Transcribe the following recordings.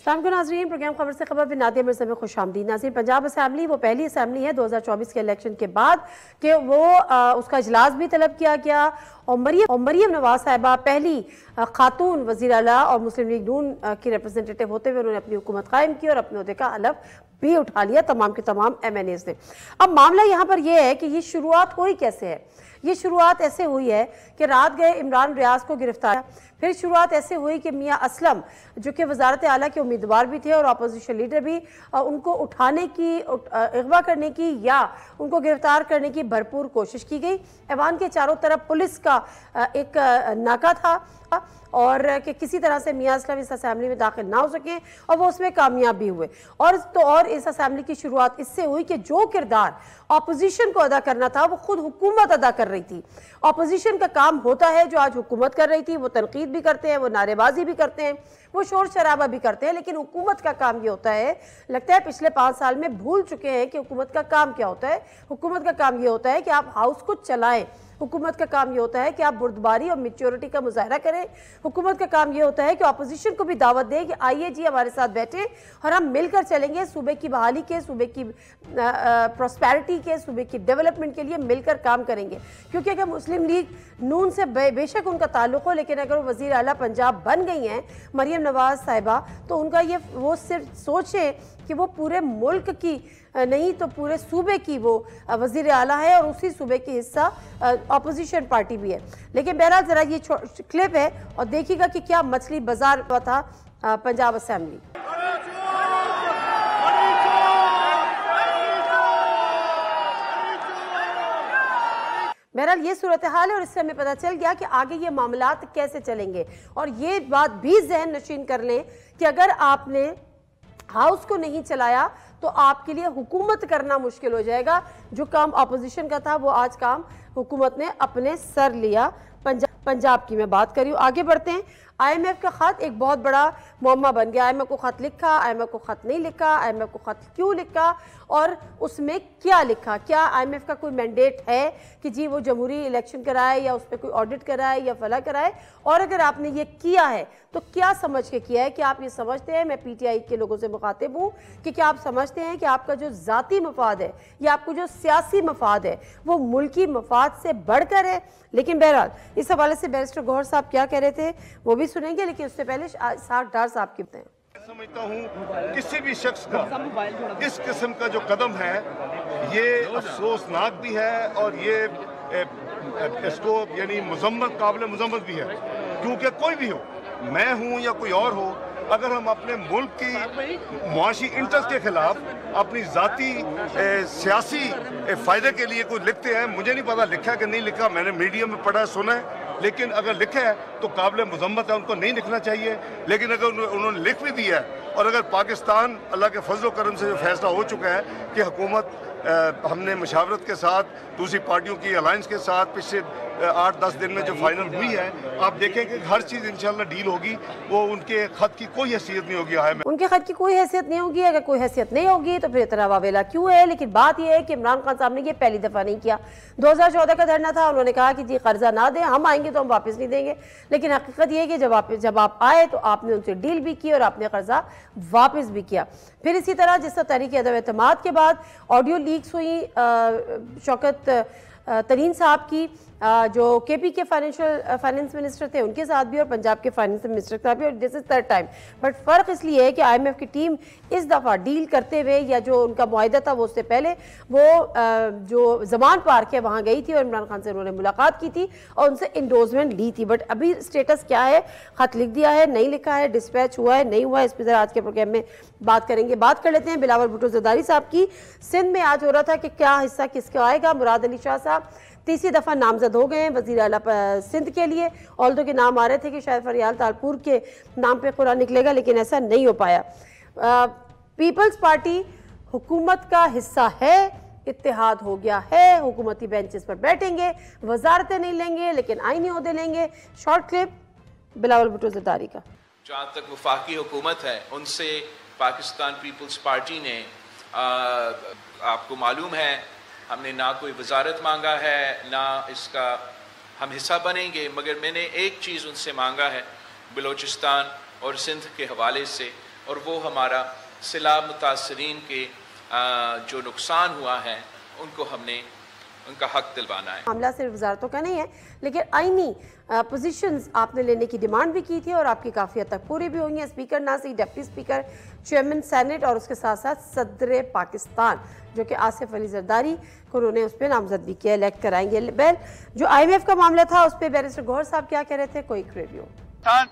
السلام علیکم ناظرین، پروگرام خبر سے خبر نادیہ مرزا میں خوش آمدید۔ ناظرین، پنجاب اسمبلی وہ پہلی اسمبلی ہے 2024 کے الیکشن کے بعد کہ وہ اس کا اجلاس بھی طلب کیا گیا اور مریم نواز صاحبہ پہلی خاتون وزیر اعلیٰ اور مسلم لیگ نون کی ریپرزنٹیٹیو ہوتے ہوئے انہوں نے اپنی حکومت قائم کی اور اپنے عہدے کا حلف بھی اٹھا لیا تمام کے تمام ایم این ایز نے۔ اب معاملہ یہاں پر یہ ہے کہ یہ شروعات ہوئی کیسے ہے؟ یہ شروعات ایسے ہوئی ہے کہ رات گئے عمران ریاض کو گرفتار، پھر شروعات ایسے ہوئی کہ میاں اسلم جو کہ وزارت اعلیٰ کے امیدوار بھی تھے اور اپوزیشن لیڈر بھی، ان کو اٹھانے کی، اغوا کرنے کی یا ان کو گرفتار کرنے کی بھرپور کوشش کی گئی۔ ایوان کے چاروں طرف پولیس کا ایک ناکہ تھا اور کہ کسی طرح سے میاں اسلم اس اسمبلی میں داخل نہ ہو سکیں اور وہ اس میں کامیاب بھی ہوئے۔ اور اس اسمبلی کی شروعات اس سے ہوئی کہ جو کردار اپوزیشن کو ادا کرنا تھا وہ خود حکومت ادا کر رہی تھی۔ اپوزیشن کا کام ہوتا ہے جو آج حکومت کر رہی تھی، وہ تنقید بھی کرتے ہیں، وہ نعرے بازی بھی کرتے ہیں، وہ شور شرابہ بھی کرتے ہیں، لیکن حکومت کا کام یہ ہوتا ہے، لگتا ہے پچھلے 5 سال میں بھول چکے ہیں کہ حکومت کا کام کیا ہوتا ہے۔ حکومت کا کام یہ ہوتا ہے کہ آپ ہاؤس کو چلائیں، حکومت کا کام یہ ہوتا ہے کہ آپ بردباری اور میچورٹی کا مظاہرہ کریں، حکومت کا کام یہ ہوتا ہے کہ اپوزیشن کو بھی دعوت دیں کہ آئیے جی ہمارے ساتھ بیٹھیں اور ہم مل کر چلیں گے، صوبے کی بحالی کے، صوبے کی پراسپیرٹی کے، صوبے کی ڈیولپمنٹ کے لیے مل کر کام کریں گے۔ کیونکہ اگر مسلم لیگ نون سے بے شک ان کا تعلق ہو، لیکن اگر وہ وزیر اعلیٰ پنجاب بن گئی ہیں مریم نواز صاحبہ، تو ان کا وہ صرف سوچیں کہ وہ پورے ملک کی نہیں تو پورے صوبے کی وہ وزیر اعلیٰ ہے اور اسی صوبے کی حصہ اپوزیشن پارٹی بھی ہے۔ لیکن بہرحال ذرا یہ کلپ ہے اور دیکھیے گا کہ کیا مچھلی بازار ہوا تھا پنجاب اسمبلی۔ بہرحال یہ صورتحال ہے اور اس سے ہمیں پتہ چل گیا کہ آگے یہ معاملات کیسے چلیں گے۔ اور یہ بات بھی ذہن نشین کر لیں کہ اگر آپ نے ہاؤس کو نہیں چلایا تو آپ کے لیے حکومت کرنا مشکل ہو جائے گا۔ جو کام اپوزیشن کا تھا وہ آج کام حکومت نے اپنے سر لیا۔ پنجاب کی میں بات کری ہوں۔ آگے بڑھتے ہیں۔ آئی ایم ایف کا خط ایک بہت بڑا معمہ بن گیا۔ آئی ایم ایف کو خط لکھا، آئی ایم ایف کو خط نہیں لکھا، آئی ایم ایف کو خط کیوں لکھا اور اس میں کیا لکھا؟ کیا آئی ایم ایف کا کوئی مینڈیٹ ہے کہ جی وہ جمہوری الیکشن کرائے یا اس پہ کوئی آڈٹ کرائے یا فلاں کرائے؟ اور اگر آپ نے یہ کیا ہے تو کیا سمجھ کے کیا ہے؟ کہ آپ یہ سمجھتے ہیں، میں پی ٹی آئی کے لوگوں سے مخاطب ہوں، کہ کیا آپ سمجھتے ہیں کہ آپ کا جو ذاتی مفاد ہے یا آپ کو جو سیاسی مفاد ہے وہ ملکی مفاد سے بڑھ کر ہے؟ لیکن بہرحال اس حوالے سے بیرسٹر گوہر صاحب کیا کہہ رہے تھے وہ بھی سنیں گے، لیکن اس سے پہلے اسحاق ڈار صاحب کی بتائیں۔ سمجھتا ہوں کسی بھی شخص کا اس قسم کا جو قدم ہے یہ افسوسناک بھی ہے اور یہ اس کو یعنی قابل مذمت بھی ہے، کیونکہ کوئی بھی ہو، میں ہوں یا کوئی اور ہو، اگر ہم اپنے ملک کی معاشی انٹرسٹ کے خلاف اپنی ذاتی سیاسی فائدے کے لیے کوئی لکھتے ہیں، مجھے نہیں پتا لکھا کہ نہیں لکھا، میں نے میڈیا میں پڑھا سنا ہے، لیکن اگر لکھا ہے تو قابل مذمت ہے، ان کو نہیں لکھنا چاہیے۔ لیکن اگر انہوں نے لکھ بھی دیا ہے اور اگر پاکستان اللہ کے فضل و کرم سے جو فیصلہ ہو چکا ہے کہ حکومت ہم نے مشاورت کے ساتھ دوسری پارٹیوں کی الائنس کے ساتھ پچھلے 8-10 دن میں جو فائنل ہوئی ہے، آپ دیکھیں کہ ہر چیز انشاءاللہ ڈیل ہوگی، وہ ان کے خط کی کوئی حیثیت نہیں ہوگی۔ ان کے خط کی کوئی حیثیت نہیں ہوگی۔ اگر کوئی حیثیت نہیں ہوگی تو پھر اتنا واویلا کیوں ہے؟ لیکن بات یہ ہے کہ عمران خان صاحب نے یہ پہلی دفعہ نہیں کیا۔ 2014 کا دھرنا تھا، انہوں نے کہا کہ جی قرضہ نہ دیں، ہم آئیں گے تو ہم واپس نہیں دیں گے، لیکن حقیقت یہ ہے کہ جب آپ آئے تو آپ نے ان سے ڈیل بھی کی اور آپ نے قرضہ واپس بھی کیا۔ پھر اسی طرح جس طرح تحریک عدم اعتماد کے بعد آڈیو لیکس ہوئی شوکت ترین صاحب کی، جو کے پی کے فائننس منسٹر تھے ان کے ساتھ بھی اور پنجاب کے فائننس منسٹر کے ساتھ بھی، اور دس از تھرڈ ٹائم۔ بٹ فرق اس لیے ہے کہ آئی ایم ایف کی ٹیم اس دفعہ ڈیل کرتے ہوئے یا جو ان کا معاہدہ تھا وہ اس سے پہلے وہ جو زمان پارک ہے وہاں گئی تھی اور عمران خان سے انہوں نے ملاقات کی تھی اور ان سے انڈورسمنٹ لی تھی۔ بٹ ابھی سٹیٹس کیا ہے؟ خط لکھ دیا ہے، نہیں لکھا ہے، ڈسپیچ ہوا ہے، نہیں ہوا ہے، اس پہ ذرا آج کے پروگرام میں بات کریں گے۔ بات کر لیتے ہیں بلاول بھٹو زرداری صاحب کی۔ سندھ میں آج ہو رہا تھا کہ کیا حصہ کس کا آئے گا۔ مراد علی شاہ صاحب تیسری دفعہ نامزد ہو گئے ہیں وزیر اعلیٰ سندھ کے لیے، آلدو کے نام آ رہے تھے کہ شاید فریال تالپور کے نام پہ قرآن نکلے گا، لیکن ایسا نہیں ہو پایا۔ پیپلز پارٹی حکومت کا حصہ ہے، اتحاد ہو گیا ہے، حکومتی بینچز پر بیٹھیں گے، وزارتیں نہیں لیں گے لیکن آئینی عہدے لیں گے۔ شارٹ کلپ بلاول بھٹو زرداری کا۔ جہاں تک وفاقی حکومت ہے ان سے پاکستان پیپلز پارٹی نے آپ کو معلوم ہے ہم نے نہ کوئی وزارت مانگا ہے نہ اس کا ہم حصہ بنیں گے، مگر میں نے ایک چیز ان سے مانگا ہے بلوچستان اور سندھ کے حوالے سے اور وہ ہمارا سیلاب متاثرین کے جو نقصان ہوا ہے ان کو ہم نے ان کا حق دلوانا ہے. معاملہ صرف وزارتوں کا نہیں ہے لیکن آئینی پوزیشنز آپ نے لینے کی ڈیمانڈ بھی کی تھی اور آپ کی کافی حد تک پوری بھی ہوئی ہیں. اسپیکر نہ صرف ڈپٹی اسپیکر، چیئرمین سینٹ اور اس کے ساتھ ساتھ صدر پاکستان جو کہ آصف علی زرداری کو انہوں نے اس پہ نامزد بھی کیا، الیکٹ کرائیں گے. جو آئی ایم ایف کا معاملہ تھا اس پہ بیرسٹر گوہر صاحب کیا کہہ رہے تھے، کوئی ریویو.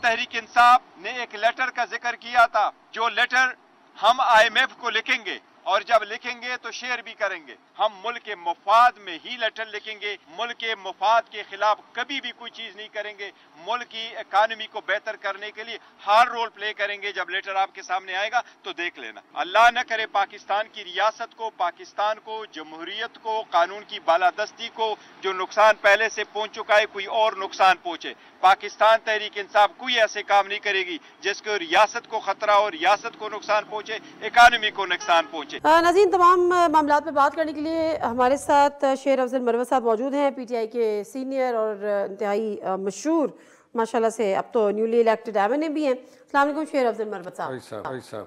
تحریک انصاف نے ایک لیٹر کا ذکر کیا تھا، جو لیٹر ہم آئی ایم ایف کو لکھیں گے اور جب لکھیں گے تو شیئر بھی کریں گے. ہم ملک کے مفاد میں ہی لیٹر لکھیں گے، ملک کے مفاد کے خلاف کبھی بھی کوئی چیز نہیں کریں گے. ملک کی اکانومی کو بہتر کرنے کے لیے ہر رول پلے کریں گے. جب لیٹر آپ کے سامنے آئے گا تو دیکھ لینا. اللہ نہ کرے پاکستان کی ریاست کو، پاکستان کو، جمہوریت کو، قانون کی بالادستی کو جو نقصان پہلے سے پہنچ چکا ہے کوئی اور نقصان پہنچے. پاکستان تحریک انصاف کوئی ایسے کام نہیں کرے گی جس کو ریاست کو خطرہ ہو، ریاست کو نقصان پہنچے، اکانومی کو نقصان پہنچے. ناظرین، تمام معاملات پہ بات کرنے کے لیے ہمارے ساتھ شیر افضل مروت صاحب موجود ہیں، پی ٹی آئی کے سینئر اور انتہائی مشہور ماشاءاللہ سے اب تو نیولی الیکٹڈ ایم این اے بھی ہیں. السلام علیکم شیر افضل مروت صاحب.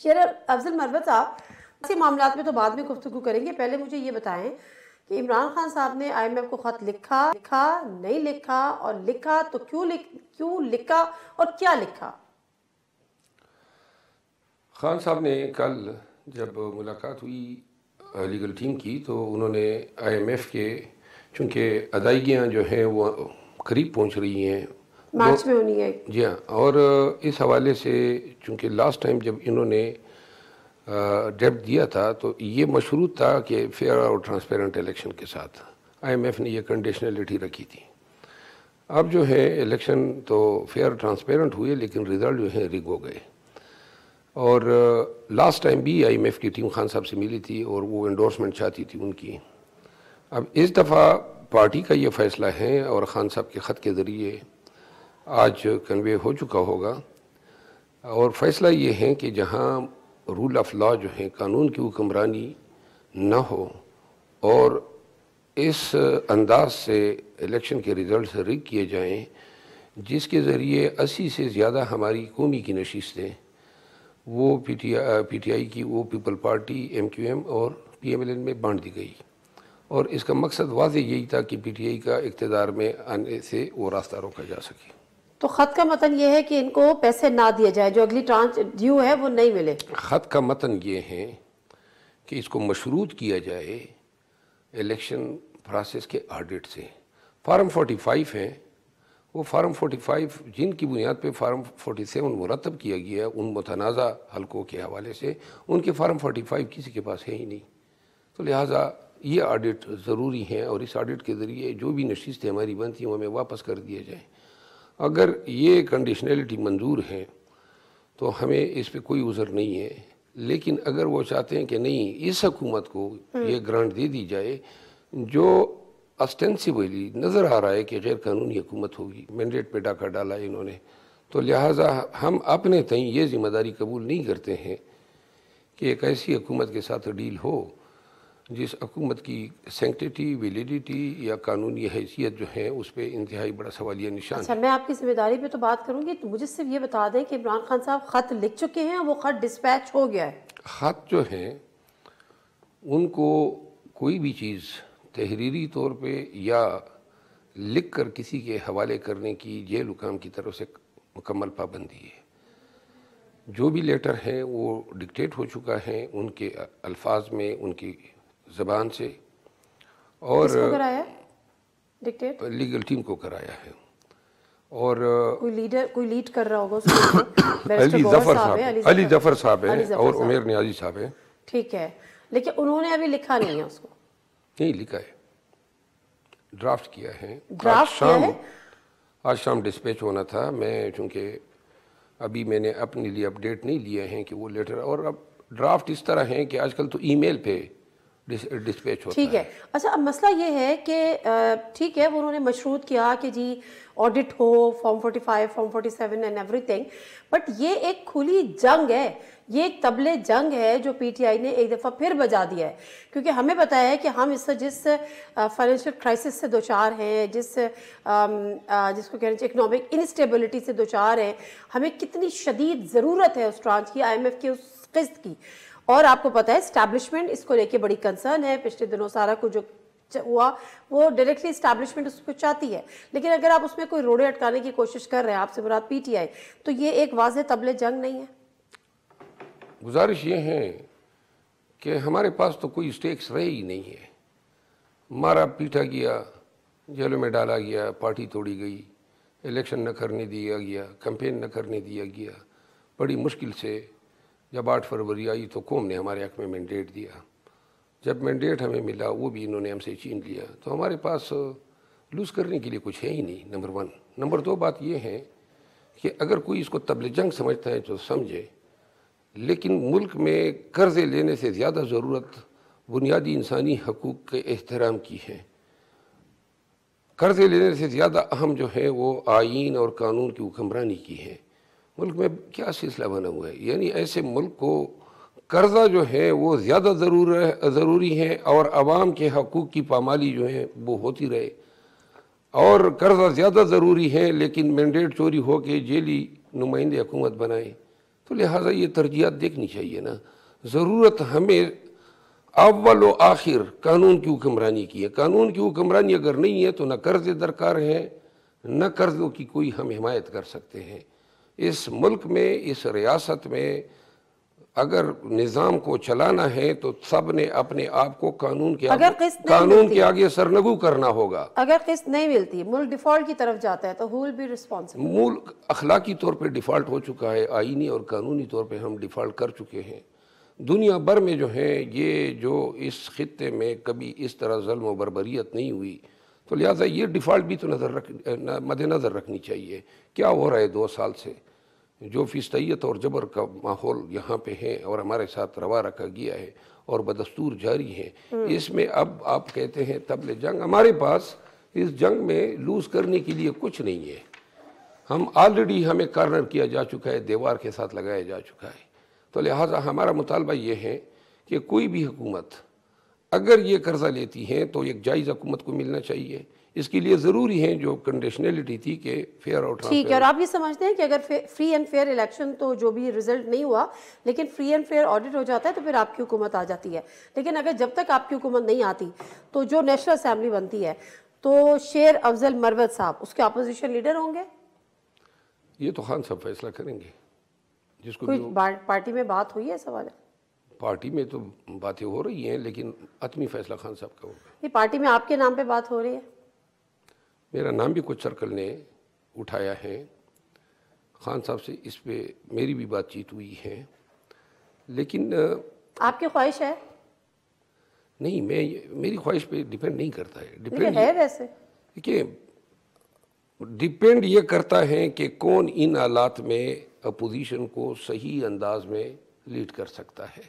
شیر افضل مروت صاحب، ایسے معاملات میں تو بعد میں گفتگو کریں گے، پہلے مجھے یہ بتائیں کہ عمران خان صاحب نے آئی ایم ایف کو خط لکھا نہیں لکھا، اور لکھا تو کیوں لکھا اور کیا لکھا؟ خان صاحب نے کل جب ملاقات ہوئی لیگل ٹیم کی تو انہوں نے آئی ایم ایف کے چونکہ ادائیگیاں جو ہیں وہ قریب پہنچ رہی ہیں، مارچ میں ہونی ہے. جی ہاں، اور اس حوالے سے چونکہ لاسٹ ٹائم جب انہوں نے ڈیپٹ دیا تھا تو یہ مشروط تھا کہ فیئر اور ٹرانسپیرنٹ الیکشن کے ساتھ آئی ایم ایف نے یہ کنڈیشنلٹی رکھی تھی. اب جو ہے الیکشن تو فیئر ٹرانسپیرنٹ ہوئے لیکن ریزلٹ جو ہے رگ ہو گئے. اور لاسٹ ٹائم بھی آئی ایم ایف کی ٹیم خان صاحب سے ملی تھی اور وہ انڈورسمنٹ چاہتی تھی ان کی. اب اس دفعہ پارٹی کا یہ فیصلہ ہے اور خان صاحب کے خط کے ذریعے آج کنوے ہو چکا ہوگا، اور فیصلہ یہ ہے کہ جہاں رول آف لا جو ہے قانون کی حکمرانی نہ ہو اور اس انداز سے الیکشن کے ریزلٹس رگ کیے جائیں جس کے ذریعے 80 سے زیادہ ہماری قومی کی نشستیں وہ پی ٹی آئی کی وہ people party M Q M اور پی ایم ایل این میں بانٹ دی گئی. اور اس کا مقصد واضح یہی تھا کہ پی ٹی آئی کا اقتدار میں آنے سے وہ راستہ روکا جا سکے. تو خط کا متن یہ ہے کہ ان کو پیسے نہ دیے جائے، جو اگلی ٹرانچ ڈیو ہے وہ نہیں ملے. خط کا متن یہ ہے کہ اس کو مشروط کیا جائے الیکشن پروسیس کے آڈٹ سے. فارم 45 ہیں، وہ فارم 45 جن کی بنیاد پہ فارم 47 مرتب کیا گیا ہے ان متنازع حلقوں کے حوالے سے، ان کے فارم 45 کسی کے پاس ہے ہی نہیں. تو لہٰذا یہ آڈٹ ضروری ہیں اور اس آڈٹ کے ذریعے جو بھی نشستیں ہماری بنتی ہیں وہ ہمیں واپس کر دیے جائیں. اگر یہ کنڈیشنلٹی منظور ہے تو ہمیں اس پہ کوئی عذر نہیں ہے، لیکن اگر وہ چاہتے ہیں کہ نہیں اس حکومت کو یہ گرانٹ دے دی جائے جو اسٹینسیبلی نظر آ رہا ہے کہ غیر قانونی حکومت ہوگی، مینڈیٹ پہ ڈاکہ ڈالا ہے انہوں نے، تو لہٰذا ہم اپنے تئیں یہ ذمہ داری قبول نہیں کرتے ہیں کہ ایک ایسی حکومت کے ساتھ ڈیل ہو جس حکومت کی سینکٹیٹی، ویلیڈیٹی یا قانونی حیثیت جو ہے اس پہ انتہائی بڑا سوالیہ نشان ہے. اچھا، میں آپ کی ذمہ داری پہ تو بات کروں گی، تو مجھے صرف یہ بتا دیں کہ عمران خان صاحب خط لکھ چکے ہیں، وہ خط ڈسپیچ ہو گیا ہے؟ خط جو ہیں ان کو کوئی بھی چیز تحریری طور پہ یا لکھ کر کسی کے حوالے کرنے کی جیل حکام کی طرف سے مکمل پابندی ہے. جو بھی لیٹر ہیں وہ ڈکٹیٹ ہو چکا ہے ان کے الفاظ میں، ان کی زبان سے، اور کس کو کرایا ڈکٹیٹ؟ لیگل ٹیم کو کرایا ہے. اور کوئی لیڈ کر رہا ہوگا اس کو؟ علی ظفر صاحب ہیں اور عمیر نیازی صاحب ہیں. ٹھیک ہے، لیکن انہوں نے ابھی لکھا نہیں ہے اس کو؟ نہیں لکھا ہے، ڈرافٹ کیا ہے. آج شام ڈسپیچ ہونا تھا. میں چونکہ ابھی میں نے اپنے لیے اپڈیٹ نہیں لیا ہے کہ وہ لیٹر، اور اب ڈرافٹ اس طرح ہیں کہ آج کل تو ای میل پہ ڈسپیچ ہوتا ہے. ٹھیک ہے. اچھا، اب مسئلہ یہ ہے کہ ٹھیک ہے وہ انہوں نے مشروط کیا کہ جی آڈٹ ہو، form 45 form 47 and everything, but یہ ایک کھلی جنگ ہے یہ ایک طبل جنگ ہے جو پی ٹی آئی نے ایک دفعہ پھر بجا دیا ہے، کیونکہ ہمیں پتہ ہے کہ ہم اس جس فائنینشیل کرائسس سے دوچار ہیں، جس کو کہنا چاہیے اکنامک انسٹیبلٹی سے دوچار ہیں، ہمیں کتنی شدید ضرورت ہے اس ٹرانچ کی، آئی ایم ایف کی اس قسط کی. اور آپ کو پتہ ہے اسٹیبلشمنٹ اس کو لے کے بڑی کنسرن ہے. پچھلے دنوں سارا کچھ جو ہوا وہ ڈائریکٹلی اسٹیبلشمنٹ اس کو چاہتی ہے، لیکن اگر آپ اس میں کوئی روڑے اٹکانے کی کوشش کر رہے ہیں، آپ سے مراد پی ٹی آئی، تو یہ ایک واضح طبل جنگ نہیں ہے. گزارش یہ ہے کہ ہمارے پاس تو کوئی سٹیکس رہے ہی نہیں ہے. مارا پیٹا گیا، جیلوں میں ڈالا گیا، پارٹی توڑی گئی، الیکشن نہ کرنے دیا گیا، کیمپین نہ کرنے دیا گیا. بڑی مشکل سے جب 8 فروری آئی تو قوم نے ہمارے حق میں مینڈیٹ دیا. جب مینڈیٹ ہمیں ملا وہ بھی انہوں نے ہم سے چھین لیا. تو ہمارے پاس لوز کرنے کے لیے کچھ ہے ہی نہیں، نمبر 1. نمبر 2 بات یہ ہے کہ اگر کوئی اس کو طبل جنگ سمجھتا ہے تو سمجھے، لیکن ملک میں قرضے لینے سے زیادہ ضرورت بنیادی انسانی حقوق کے احترام کی ہے. قرضے لینے سے زیادہ اہم جو ہے وہ آئین اور قانون کی حکمرانی کی ہے. ملک میں کیا سلسلہ بنا ہوا ہے؟ یعنی ایسے ملک کو قرضہ جو ہے وہ زیادہ ضروری ہے اور عوام کے حقوق کی پامالی جو ہے وہ ہوتی رہے. اور قرضہ زیادہ ضروری ہے لیکن مینڈیٹ چوری ہو کے جیلی نمائندے حکومت بنائے. تو لہٰذا یہ ترجیحات دیکھنی چاہیے نا. ضرورت ہمیں اول و آخر قانون کی حکمرانی کی ہے. قانون کی حکمرانی اگر نہیں ہے تو نہ قرضے درکار ہیں، نہ قرضوں کی کوئی ہم حمایت کر سکتے ہیں. اس ملک میں، اس ریاست میں اگر نظام کو چلانا ہے تو سب نے اپنے آپ کو قانون کے آگے سرنگو کرنا ہوگا. اگر قسط نہیں ملتی، ملک ڈیفالٹ کی طرف جاتا ہے تو who will be responsible؟ ملک اخلاقی طور پہ ڈیفالٹ ہو چکا ہے، آئینی اور قانونی طور پہ ہم ڈیفالٹ کر چکے ہیں. دنیا بھر میں جو ہے یہ جو اس خطے میں کبھی اس طرح ظلم و بربریت نہیں ہوئی، تو لہٰذا یہ ڈیفالٹ بھی تو مد نظر رکھنی چاہیے. کیا ہو رہا ہے 2 سال سے؟ جو فسطیت اور جبر کا ماحول یہاں پہ ہے اور ہمارے ساتھ روا رکھا گیا ہے اور بدستور جاری ہے، اس میں اب آپ کہتے ہیں طبل جنگ. ہمارے پاس اس جنگ میں لوز کرنے کے لیے کچھ نہیں ہے. ہم آلریڈی ہمیں کارنر کیا جا چکا ہے، دیوار کے ساتھ لگایا جا چکا ہے. تو لہٰذا ہمارا مطالبہ یہ ہے کہ کوئی بھی حکومت اگر یہ قرضہ لیتی ہے تو ایک جائز حکومت کو ملنا چاہیے. اس کے لیے ضروری ہے جو کنڈیشنلٹی تھی کہ فیئر اور ٹھیک ہے. اور آپ یہ سمجھتے ہیں کہ اگر فری اینڈ فیئر الیکشن تو جو بھی رزلٹ نہیں ہوا لیکن فری اینڈ فیئر آڈٹ ہو جاتا ہے تو پھر آپ کی حکومت آ جاتی ہے، لیکن اگر جب تک آپ کی حکومت نہیں آتی تو جو نیشنل اسمبلی بنتی ہے تو شیر افضل مروت صاحب اس کے اپوزیشن لیڈر ہوں گے؟ یہ تو خان صاحب فیصلہ کریں گے. جس کو کوئی پارٹی میں بات ہوئی ہے اس حوالے؟ پارٹی میں تو باتیں ہو رہی ہیں لیکن حتمی فیصلہ خان صاحب کا ہوگا. یہ پارٹی میں آپ کے نام پہ بات ہو رہی ہے؟ میرا نام بھی کچھ سرکل نے اٹھایا ہے. خان صاحب سے اس پہ میری بھی بات چیت ہوئی ہے، لیکن آپ کی خواہش ہے؟ نہیں، میری خواہش پہ ڈیپینڈ نہیں کرتا ہے. ڈیپینڈ ہے ویسے دیکھیے، ڈیپینڈ یہ کرتا ہے کہ کون ان حالات میں اپوزیشن کو صحیح انداز میں لیڈ کر سکتا ہے.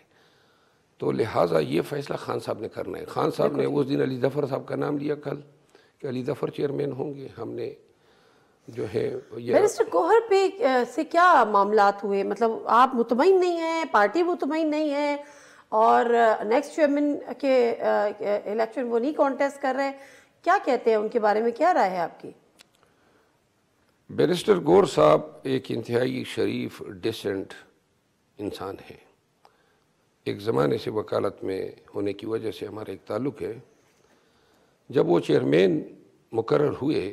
تو لہٰذا یہ فیصلہ خان صاحب نے کرنا ہے. خان صاحب نے اس دن علی ظفر صاحب کا نام لیا کل کہ علی ظفر چیئرمین ہوں گے. ہم نے جو ہے بیرسٹر گوہر پہ سے کیا معاملات ہوئے؟ مطلب آپ مطمئن نہیں ہیں، پارٹی مطمئن نہیں ہے، اور نیکسٹ چیئرمین کے الیکشن وہ نہیں کانٹیسٹ کر رہے. کیا کہتے ہیں ان کے بارے میں، کیا رائے ہے آپ کی؟ بیرسٹر گوہر صاحب ایک انتہائی شریف ڈیسنٹ انسان ہے. ایک زمانے سے وکالت میں ہونے کی وجہ سے ہمارا ایک تعلق ہے. جب وہ چیئرمین مقرر ہوئے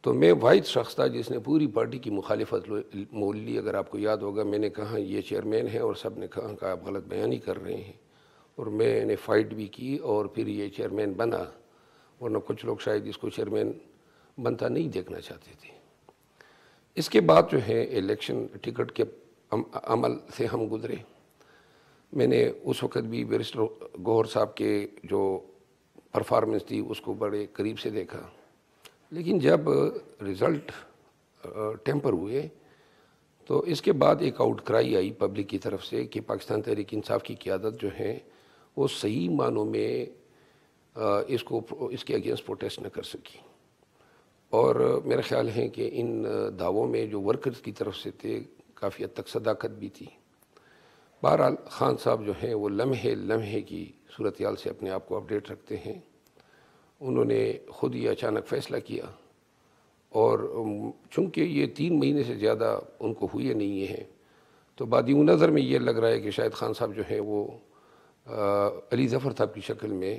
تو میں واحد شخص تھا جس نے پوری پارٹی کی مخالفت مول لی. اگر آپ کو یاد ہوگا میں نے کہا یہ چیئرمین ہے اور سب نے کہا کہ آپ غلط بیانی کر رہے ہیں، اور میں نے فائٹ بھی کی اور پھر یہ چیئرمین بنا، ورنہ کچھ لوگ شاید اس کو چیئرمین بنتا نہیں دیکھنا چاہتے تھے. اس کے بعد جو ہے الیکشن ٹکٹ کے عمل سے ہم گزرے. میں نے اس وقت بھی بیرسٹر گوہر صاحب کے جو پرفارمنس تھی اس کو بڑے قریب سے دیکھا، لیکن جب رزلٹ ٹیمپر ہوئے تو اس کے بعد ایک آؤٹ کرائی آئی پبلک کی طرف سے کہ پاکستان تحریک انصاف کی قیادت جو ہے وہ صحیح معنوں میں اس کے اگینسٹ پروٹیسٹ نہ کر سکی. اور میرا خیال ہے کہ ان دعووں میں جو ورکرز کی طرف سے تھے کافی حد تک صداقت بھی تھی. بہرحال خان صاحب جو ہیں وہ لمحے کی صورتحال سے اپنے آپ کو اپڈیٹ رکھتے ہیں. انہوں نے خود ہی اچانک فیصلہ کیا اور چونکہ یہ 3 مہینے سے زیادہ ان کو ہوئے نہیں ہیں تو بادی نظر میں یہ لگ رہا ہے کہ شاید خان صاحب جو ہیں وہ علی ظفر صاحب کی شکل میں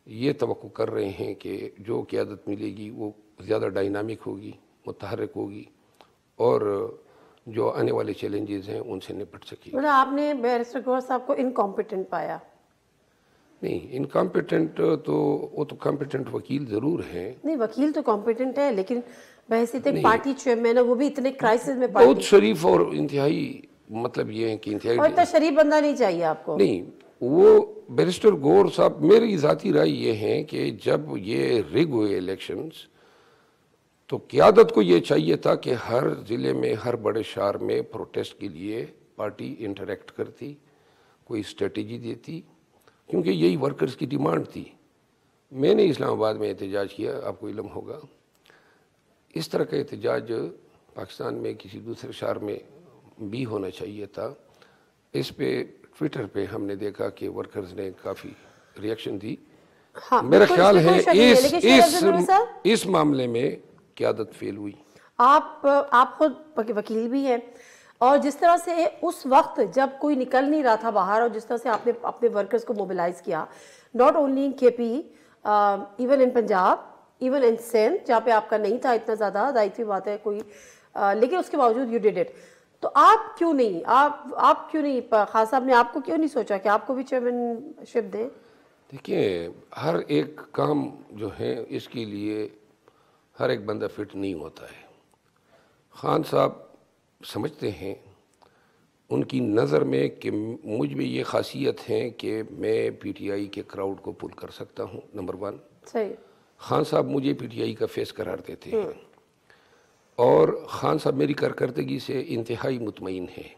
یہ توقع کر رہے ہیں کہ جو قیادت ملے گی وہ زیادہ ڈائنامک ہوگی, متحرک ہوگی اور جو آنے والے چیلنجز ہیں ان سے نپٹ سکے. مطلب آپ نے بیرسٹر گوہر صاحب کو انکمپیٹنٹ پایا؟ نہیں, انکمپیٹنٹ تو وہ تو کمپیٹنٹ وکیل ضرور ہیں. نہیں, وکیل تو کمپیٹنٹ ہے لیکن بحیثیت ایک پارٹی چیئرمین ہے, وہ بھی اتنے کرائسس میں بہت شریف اور انتہائی, مطلب یہ ہے کہ انتہائی اور اتنا شریف بندہ نہیں چاہیے آپ کو. نہیں, وہ بیرسٹر گوہر صاحب, میری ذاتی رائے یہ ہے کہ جب یہ رگ ہوئے الیکشنز تو قیادت کو یہ چاہیے تھا کہ ہر ضلع میں, ہر بڑے شہر میں پروٹیسٹ کے لیے پارٹی انٹریکٹ کرتی, کوئی اسٹریٹجی دیتی, کیونکہ یہی ورکرز کی ڈیمانڈ تھی. میں نے اسلام آباد میں احتجاج کیا, آپ کو علم ہوگا. اس طرح کا احتجاج پاکستان میں کسی دوسرے شہر میں بھی ہونا چاہیے تھا. اس پہ ٹویٹر پہ ہم نے دیکھا کہ ورکرز نے کافی ریئیکشن دی. میرا خیال ہے اس معاملے میں قیادت فیل ہوئی. آپ خود وکیل بھی ہیں اور جس طرح سے اس وقت جب کوئی نکل نہیں رہا تھا باہر اور جس طرح سے آپ نے اپنے ورکرز کو موبیلائز کیا, not only in K P, even in Punjab, even in Sindh جہاں پہ آپ کا نہیں تھا اتنا زیادہ, ظاہر سی بات ہے کوئی, لیکن اس کے باوجود یو ڈیڈ اٹ. تو آپ کیوں نہیں خان صاحب نے آپ کو کیوں نہیں سوچا کہ آپ کو بھی چیئرمین شپ دیں؟ دیکھیں, ہر ایک کام جو ہے اس کے لیے ہر ایک بندہ فٹ نہیں ہوتا ہے. خان صاحب سمجھتے ہیں, ان کی نظر میں کہ مجھ میں یہ خاصیت ہے کہ میں پی ٹی آئی کے کراؤڈ کو پل کر سکتا ہوں, نمبر 1. صحیح. خان صاحب مجھے پی ٹی آئی کا فیس قرار دیتے ہیں اور خان صاحب میری کارکردگی سے انتہائی مطمئن ہیں.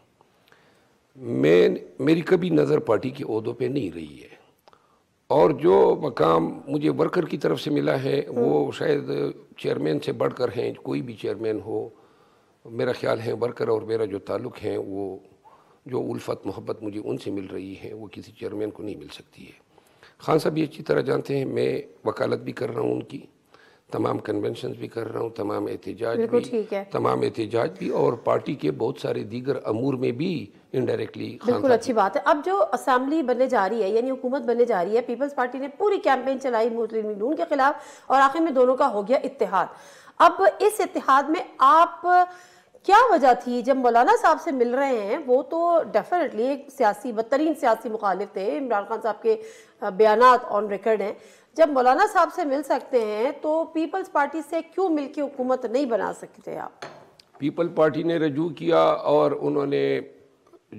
میری کبھی نظر پارٹی کے عہدوں پہ نہیں رہی ہے اور جو مقام مجھے ورکر کی طرف سے ملا ہے وہ شاید چیئرمین سے بڑھ کر ہیں. کوئی بھی چیئرمین ہو, میرا خیال ہے ورکر اور میرا جو تعلق ہے وہ جو الفت محبت مجھے ان سے مل رہی ہے وہ کسی چیئرمین کو نہیں مل سکتی ہے. خان صاحب یہ اچھی طرح جانتے ہیں, میں وکالت بھی کر رہا ہوں ان کی, تمام کنونشنز بھی کر رہا ہوں, تمام احتجاج بھی اور پارٹی کے بہت سارے دیگر امور میں بھی انڈائریکٹلی. بالکل اچھی بات ہے. اب جو اسمبلی بننے جا رہی ہے یعنی حکومت بننے جا رہی ہے, پیپلز پارٹی نے پوری کیمپین چلائی مسلم لیگ نون کے خلاف اور آخر میں دونوں کا ہو گیا اتحاد. اب اس اتحاد میں آپ کیا وجہ تھی جب مولانا صاحب سے مل رہے ہیں؟ وہ تو ڈیفینیٹلی ایک بدترین سیاسی مخالف تھے, عمران خان صاحب کے بیانات آن ریکارڈ ہیں. جب مولانا صاحب سے مل سکتے ہیں تو پیپلز پارٹی سے کیوں مل کے حکومت نہیں بنا سکتے آپ؟ پیپل پارٹی نے رجوع کیا اور انہوں نے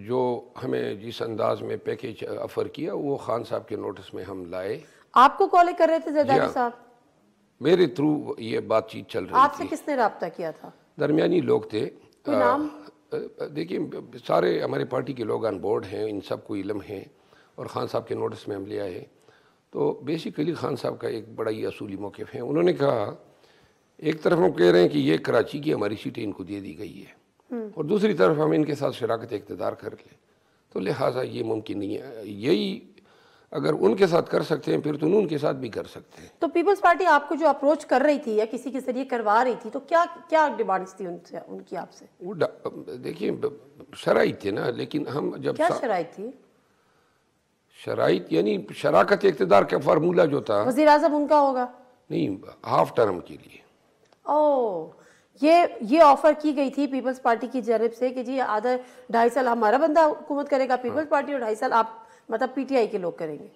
جو ہمیں جس انداز میں پیکیج آفر کیا وہ خان صاحب کے نوٹس میں ہم لائے. آپ کو کال کر رہے تھے زرداری صاحب؟ میرے تھرو یہ بات چیت چل رہی تھی. آپ سے کس نے رابطہ کیا تھا؟ درمیانی لوگ تھے. کوئی نام؟ دیکھیں, سارے ہمارے پارٹی کے لوگ آن بورڈ ہیں, ان سب کو علم ہے اور خان صاحب کے نوٹس میں ہم لے آئے. تو بیسیکلی خان صاحب کا ایک بڑا ہی اصولی موقف ہے. انہوں نے کہا, ایک طرف ہم کہہ رہے ہیں کہ یہ کراچی کی ہماری سیٹیں ان کو دے دی گئی ہے اور دوسری طرف ہم ان کے ساتھ شراکت اقتدار کر لیں, تو لہٰذا یہ ممکن نہیں ہے. یہی اگر ان کے ساتھ کر سکتے ہیں پھر تو ان کے ساتھ بھی کر سکتے ہیں. تو پیپلز پارٹی آپ کو جو اپروچ کر رہی تھی یا کسی کے ذریعے کروا رہی تھی تو کیا ڈیمانڈز تھی ان کی آپ سے؟ وہ دیکھیے شرائط تھے نا, لیکن ہم جب کیا شرائط تھی؟ شرائط یعنی شراکت اقتدار کا فارمولہ جو تھا, وزیر اعظم ان کا ہوگا نہیں, ہاف ٹرم کے لیے. یہ آفر کی گئی تھی پیپلز پارٹی کی جانب سے کہ جی آدھا 2.5 سال ہمارا بندہ حکومت کرے گا پیپلز پارٹی اور 2.5 سال آپ مطلب پی ٹی آئی کے لوگ کریں گے.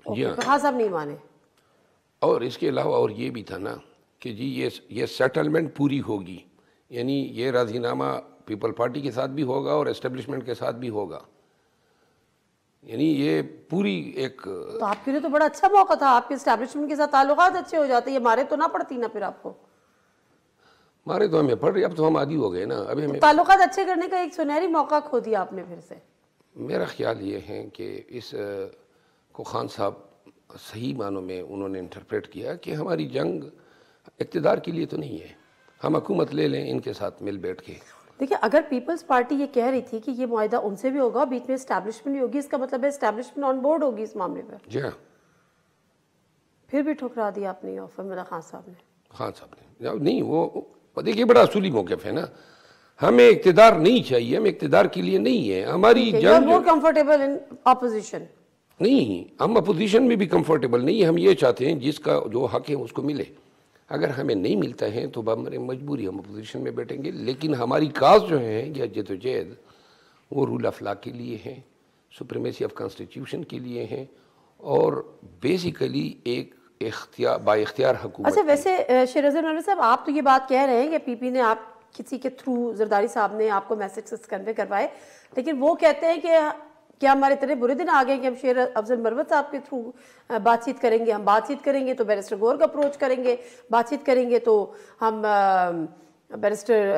خان صاحب نہیں مانے. اور اس کے علاوہ اور یہ بھی تھا نا کہ جی یہ سیٹلمنٹ پوری ہوگی, یعنی یہ راضی نامہ پیپل پارٹی کے ساتھ بھی ہوگا اور اسٹیبلشمنٹ کے ساتھ بھی ہوگا, یعنی یہ پوری ایک. تو آپ کے لیے تو بڑا اچھا موقع تھا, آپ کے اسٹیبلشمنٹ کے ساتھ تعلقات اچھے ہو جاتے, یہ مارے تو نہ پڑتی نا پھر آپ کو. مارے تو ہمیں پڑ رہی, اب تو ہم عادی ہو گئے نا. ابھی ہمیں تعلقات اچھے کرنے کا ایک سنہری موقع کھو دیا آپ نے پھر سے. میرا خیال یہ ہے کہ اس کو خان صاحب صحیح معنوں میں انہوں نے انٹرپریٹ کیا کہ ہماری جنگ اقتدار کے لیے تو نہیں ہے, ہم حکومت لے لیں ان کے ساتھ مل بیٹھ کے. دیکھیں اگر پیپلز پارٹی یہ کہہ رہی تھی کہ یہ معاہدہ ان سے بھی ہوگا بیچ میں اسٹیبلشمنٹ بھی ہوگی، اس کا مطلب ہے اسٹیبلشمنٹ آن بورڈ ہوگی اس معاملے پہ. جی ہاں. پھر بھی ٹھکرا دیا اپنی آفر عمران خان صاحب نے. خان صاحب نے نہیں، وہ دیکھیے بڑا اصولی موقف ہے نا. ہمیں اقتدار نہیں چاہیے، ہم اقتدار کے لیے نہیں ہے. ہماری جنگ مور کمفرٹیبل ان اپوزیشن نہیں، ہم اپوزیشن میں بھی کمفرٹیبل نہیں. ہم یہ چاہتے ہیں جس کا جو حق ہے اس کو ملے. اگر ہمیں نہیں ملتا ہے تو ہماری مجبوری ہم اپوزیشن میں بیٹھیں گے. لیکن ہماری کاز جو ہیں یا جد و جہد وہ رول آف لا کے لیے ہیں، سپریمیسی آف کانسٹیٹیوشن کے لیے ہیں، اور بیسیکلی ایک با اختیار حکومت. اچھا ویسے شیر افضل مرود صاحب آپ تو یہ بات کہہ رہے ہیں کہ پی پی نے آپ کسی کے تھرو زرداری صاحب نے آپ کو میسج کنوے کروائے، لیکن وہ کہتے ہیں کہ کیا ہمارے اتنے برے دن آ گئے کہ ہم شیر افضل مرود صاحب کے تھرو بات چیت کریں گے. ہم بات چیت کریں گے تو بیرسٹر گور کو اپروچ کریں گے، بات چیت کریں گے تو ہم بیرسٹر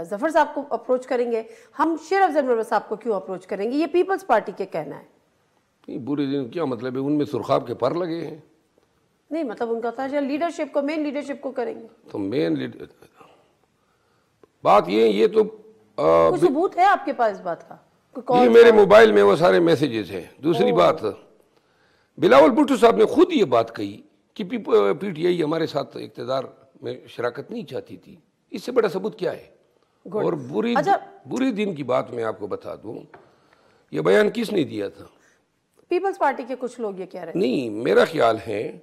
ظفر صاحب کو اپروچ کریں گے، ہم شیر افضل مرود صاحب کو کیوں اپروچ کریں گے؟ یہ پیپلز پارٹی کے کہنا ہے. نہیں برے دن کیا مطلب ہے؟ ان میں سرخاب کے پر لگے ہیں. نہیں مطلب ان کا تھا لیڈرشپ کو، مین لیڈرشپ کو کریں گے. تو مین لیڈر بات یہ تو کوئی ثبوت ہے آپ کے پاس اس بات کا؟ یہ میرے موبائل میں وہ سارے میسیجز ہیں. دوسری بات بلاول بھٹو صاحب نے خود یہ بات کہی کہ پی ٹی آئی ہمارے ساتھ اقتدار میں شراکت نہیں چاہتی تھی. اس سے بڑا ثبوت کیا ہے؟ اور بری دن کی بات میں آپ کو بتا دوں، یہ بیان کس نے دیا تھا؟ پیپلز پارٹی کے کچھ لوگ یہ کہہ رہے ہیں. نہیں، میرا خیال ہے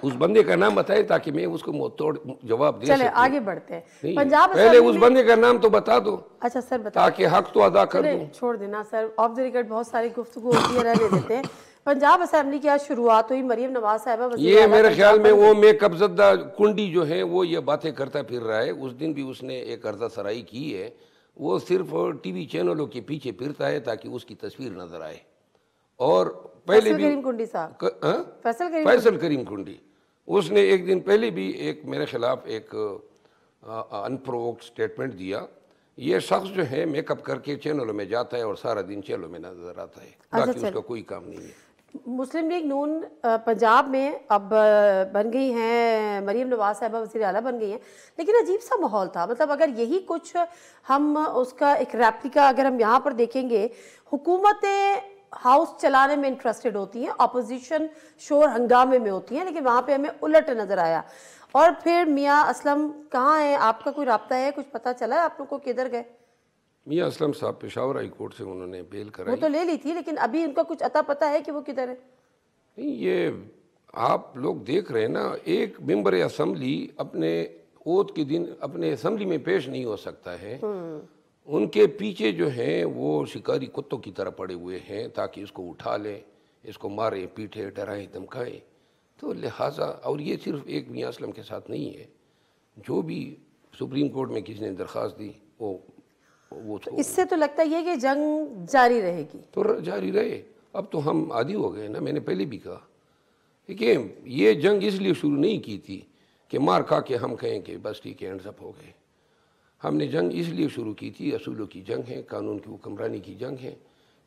اس بندے کا نام بتائے تاکہ میں اس کو منہ توڑ جواب دے سکوں. چلے آگے بڑھتے ہیں. پنجاب پہلے اس بندے کا نام تو بتا دو. اچھا سر بتا، تاکہ حق تو ادا کر دوں. چھوڑ دینا سر، آف دی ریکارڈ بہت ساری گفتگو ہوتی ہے، رہنے دیتے ہیں. پنجاب اسمبلی کی آج شروعات ہوئی، مریم نواز صاحبہ یہ میرے خیال میں وہ میں قبضدہ کنڈی جو ہے وہ یہ باتیں کرتا پھر رہا ہے. اس دن بھی اس نے ایک عرضہ سرائی کی ہے. وہ صرف ٹی وی چینلوں کے پیچھے پھرتا ہے تاکہ اس کی تصویر نظر آئے. اور پہلے بھی کریم کنڈی صاحب، فیصل کریم کنڈی، اس نے ایک دن پہلے بھی ایک میرے خلاف ایک انپرووکڈ سٹیٹمنٹ دیا. یہ شخص جو ہے میک اپ کر کے چینلوں میں جاتا ہے اور سارا دن چینلوں میں نظر آتا ہے، باقی اس کا کوئی کام نہیں ہے. مسلم لیگ نون پنجاب میں اب بن گئی ہیں، مریم نواز صاحبہ وزیر اعلیٰ بن گئی ہیں، لیکن عجیب سا ماحول تھا. مطلب اگر یہی کچھ ہم اس کا ایک ریپلیکا اگر ہم یہاں پر دیکھیں گے، حکومتیں ہاؤس چلانے میں انٹرسٹڈ ہوتی ہیں، اپوزیشن شور ہنگامے میں ہوتی ہیں، لیکن وہاں پہ ہمیں الٹ نظر آیا. اور پھر میاں اسلم کہاں ہیں؟ آپ کا کوئی رابطہ ہے؟ کچھ پتہ چلا ہے آپ لوگ کو کدھر گئے؟ میاں اسلم صاحب پشاور ہائی کورٹ سے انہوں نے بیل کرائی. وہ تو لے لی تھی، لیکن ابھی ان کا کچھ عطا پتہ ہے کہ وہ کدھر ہے؟ نہیں، یہ آپ لوگ دیکھ رہے ہیں نا، ایک ممبر اسمبلی اپنے اوت کے دن اپنے اسمبلی میں پیش نہیں ہو سکتا ہے. ان کے پیچھے جو ہیں وہ شکاری کتوں کی طرح پڑے ہوئے ہیں تاکہ اس کو اٹھا لیں، اس کو ماریں پیٹیں ڈرائیں دھمکائیں. تو لہٰذا اور یہ صرف ایک میاں اسلم کے ساتھ نہیں ہے، جو بھی سپریم کورٹ میں کسی نے درخواست دی وہ اس سے تو لگتا ہے کہ جنگ جاری رہے گی. تو جاری رہے. اب تو ہم عادی ہو گئے نا. میں نے پہلے بھی کہا کہ یہ جنگ اس لیے شروع نہیں کی تھی کہ مار کھا کے ہم کہیں کہ بس ٹھیک ہے ہینڈز اپ ہو گئے. ہم نے جنگ اس لیے شروع کی تھی، اصولوں کی جنگ ہے، قانون کی حکمرانی کی جنگ ہے،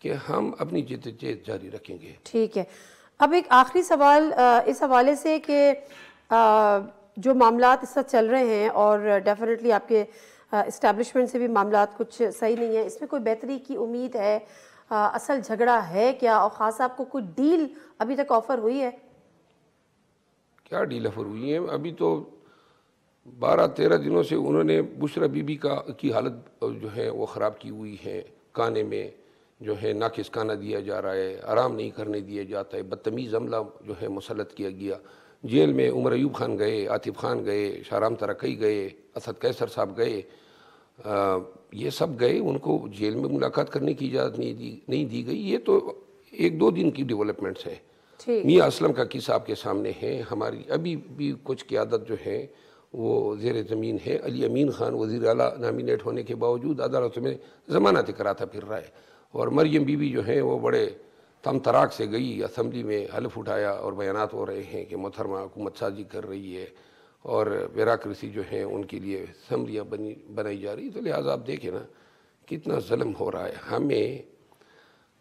کہ ہم اپنی جدوجہد جاری رکھیں گے. ٹھیک ہے. اب ایک آخری سوال اس حوالے سے کہ جو معاملات اس وقت چل رہے ہیں اور ڈیفینیٹلی آپ کے اسٹیبلشمنٹ سے بھی معاملات کچھ صحیح نہیں ہیں، اس میں کوئی بہتری کی امید ہے؟ اصل جھگڑا ہے کیا؟ اور خاص صاحب کو کوئی ڈیل ابھی تک آفر ہوئی ہے؟ کیا ڈیل آفر ہوئی ہے؟ ابھی تو 12-13 دنوں سے انہوں نے بشرا بی بی کی حالت جو ہے وہ خراب کی ہوئی ہے. کانے میں جو ہے ناقص کانا دیا جا رہا ہے، آرام نہیں کرنے دیا جاتا ہے، بدتمیز عملہ جو ہے مسلط کیا گیا. جیل میں عمر ایوب خان گئے، عاطف خان گئے، شاہرام ترقی گئے، اسد قیصر صاحب گئے، یہ سب گئے. ان کو جیل میں ملاقات کرنے کی اجازت نہیں دی گئی. یہ تو 1-2 دن کی ڈیولپمنٹس ہیں. میاں اسلم کا قصہ آپ کے سامنے ہے. ہماری ابھی بھی کچھ قیادت جو ہے وہ زیر زمین ہے. علی امین خان وزیر اعلیٰ نامینیٹ ہونے کے باوجود عدالتوں میں ضمانت کراتا پھر رہا ہے. اور مریم بی بی جو ہیں وہ بڑے تم تراک سے گئی، اسمبلی میں حلف اٹھایا اور بیانات ہو رہے ہیں کہ محترمہ حکومت سازی کر رہی ہے اور بیوروکریسی جو ہے ان کے لیے اسمبلیاں بنائی جا رہی. تو لہٰذا آپ دیکھیں نا کتنا ظلم ہو رہا ہے.